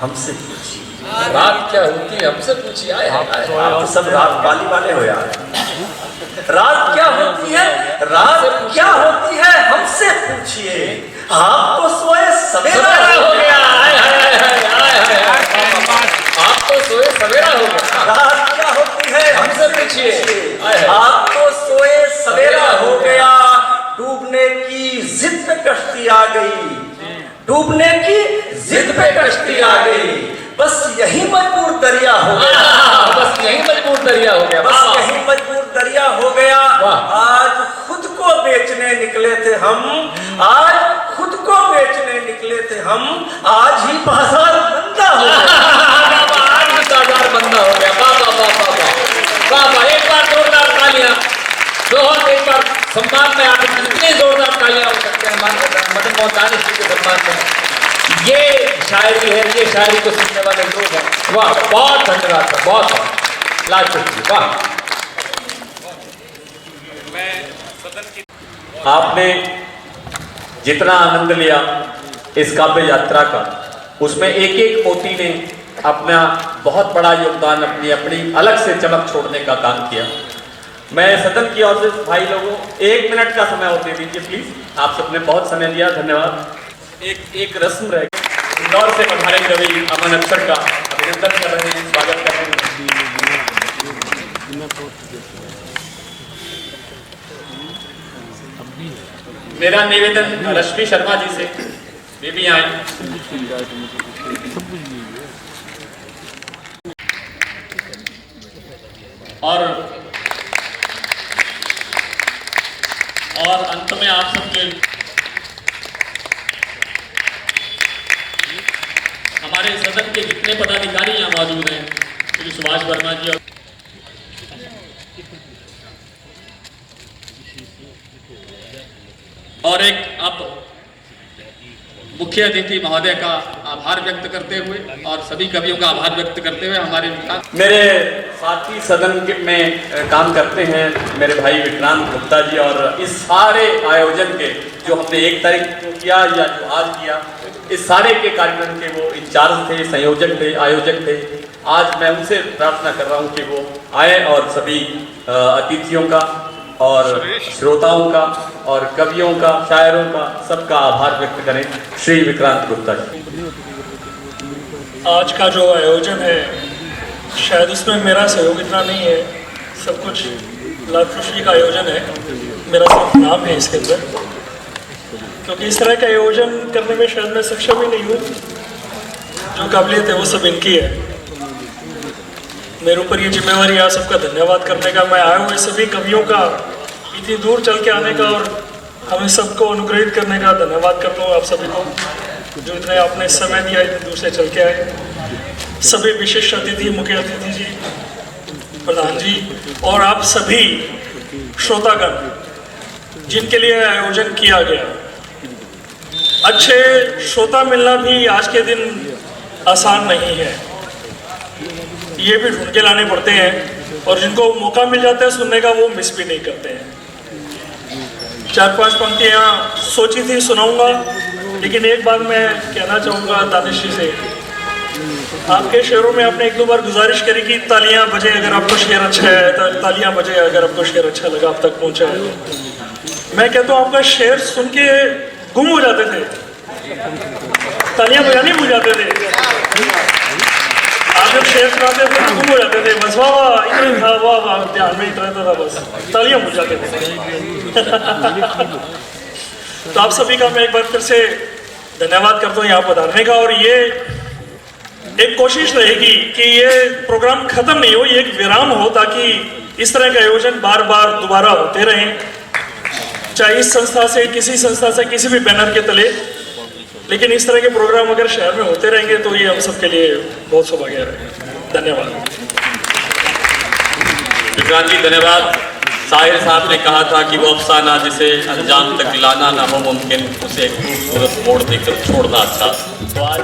हमसे पूछिए। रात क्या होती है हमसे पूछिए। आए आप तो सब रात वाली वाले हो यार। रात क्या होती है, रात क्या होती है हमसे पूछिए। आप तो सोए सवेरा हो गया। आप तो सोए सवेरा हो गया। रात क्या होती है हमसे पूछिए। आप तो सोए सवेरा हो गया, डूबने की जिद पे कश्ती आ गई, डूबने की जिद पे कश्ती आ गई, बस यही मजबूर दरिया हो गया। बस यही मजबूर दरिया हो गया। बस यही मजबूर दरिया हो गया। आज खुद को बेचने निकले थे हम, आज खुद को बेचने निकले थे हम, आज ही बाजार बंदा हो गया। आज ही बाजार बंदा हो गया। वाह। एक बार जोरदार तालियां। बहुत एक बार सम्मान में आप कितने जोरदार तालियां हो सकते हैं मदन मोहन दानिश जी के सम्मान में। ये शायरी है, ये शायरी को सुनने वाले लोग हैं। वाह, बहुत धन्यवाद सर, बहुत लाजवाब। वाह। आपने जितना आनंद लिया इस काव्य यात्रा का, उसमें एक एक पोती ने अपना बहुत बड़ा योगदान, अपनी अलग से चमक छोड़ने का काम किया। मैं सदन की ओर से भाई लोगों 1 मिनट का समय और दे दीजिए प्लीज। आप सबने बहुत समय दिया, धन्यवाद। एक रस्म रह गई। इंदौर से पधारे कवि अमन अक्षर का अभिनंदन कर रहे हैं, स्वागत कर रहे हैं। मेरा निवेदन रश्मि शर्मा जी से, वे भी आए। और अंत में आप सबके हमारे सदन के जितने पदाधिकारी यहाँ मौजूद हैं, श्री सुभाष वर्मा जी और एक अब मुख्य अतिथि महोदय का आभार व्यक्त करते हुए और सभी कवियों का आभार व्यक्त करते हुए हमारे मेरे साथी सदन में काम करते हैं मेरे भाई विक्रांत गुप्ता जी, और इस सारे आयोजन के जो हमने 1 तारीख को किया या जो आज किया, इस सारे के कार्यक्रम के वो इंचार्ज थे, संयोजक थे, आयोजक थे। आज मैं उनसे प्रार्थना कर रहा हूँ कि वो आए और सभी अतिथियों का और श्रोताओं का और कवियों का, शायरों का, सबका आभार व्यक्त करें। श्री विक्रांत गुप्ता जी। आज का जो आयोजन है, शायद उसमें मेरा सहयोग इतना नहीं है, सब कुछ लाल खुशी का आयोजन है, मेरा सिर्फ नाम है इसके अंदर, क्योंकि इस तरह का आयोजन करने में शायद मैं सक्षम ही नहीं हूँ। जो काबिलियत है वो सब इनकी है। मेरे ऊपर ये जिम्मेवारी आप सबका धन्यवाद करने का, मैं आए हुए सभी कवियों का इतनी दूर चल के आने का और हमें सबको अनुग्रहित करने का धन्यवाद करता हूँ। आप सभी को जो इतने आपने समय दिया, इतनी दूर से चल के आए। सभी विशिष्ट अतिथि, मुख्य अतिथि जी, प्रधान जी और आप सभी श्रोतागण जिनके लिए आयोजन किया गया। अच्छे श्रोता मिलना भी आज के दिन आसान नहीं है, ये भी ढूंढ के लाने पड़ते हैं, और जिनको मौका मिल जाता है सुनने का वो मिस भी नहीं करते हैं। 4-5 पंक्तियाँ सोची थी सुनाऊंगा, लेकिन एक बात मैं कहना चाहूँगा दानिश जी से। आपके शेरों में आपने 1-2 बार गुजारिश करी कि तालियां बजे अगर आपको शेर अच्छा है, तालियां बजे अगर आपको शेर अच्छा लगा, आप तक पहुँचा है। मैं कहता हूँ आपका शेर सुन के गुम हो जाते थे, तालियां बजानी भूल जाते थे। जब शेर सुनाते थे तो गुम हो जाते थे, बस वाह वाह इतना ही था, वाह वाह ध्यान में इतना था, बस तालियां बुझ जाते थे। तो आप सभी का मैं एक बार फिर से धन्यवाद करता हूँ यहाँ पधारने का, और ये एक कोशिश रहेगी कि ये प्रोग्राम खत्म नहीं हो, ये एक विराम हो, ताकि इस तरह के आयोजन बार बार दोबारा होते रहें, चाहे इस संस्था से, किसी संस्था से, किसी भी बैनर के तले। लेकिन इस तरह के प्रोग्राम अगर शहर में होते रहेंगे तो ये हम सबके लिए बहुत सौभाग्य रहेगा। धन्यवाद। विक्रांत जी धन्यवाद। साहिर साहब ने कहा था कि वो अफसाना जिसे अंजाम तक लाना ना हो मुमकिन, उसे एक खूबसूरत मोड़ देकर छोड़ना अच्छा। तो आज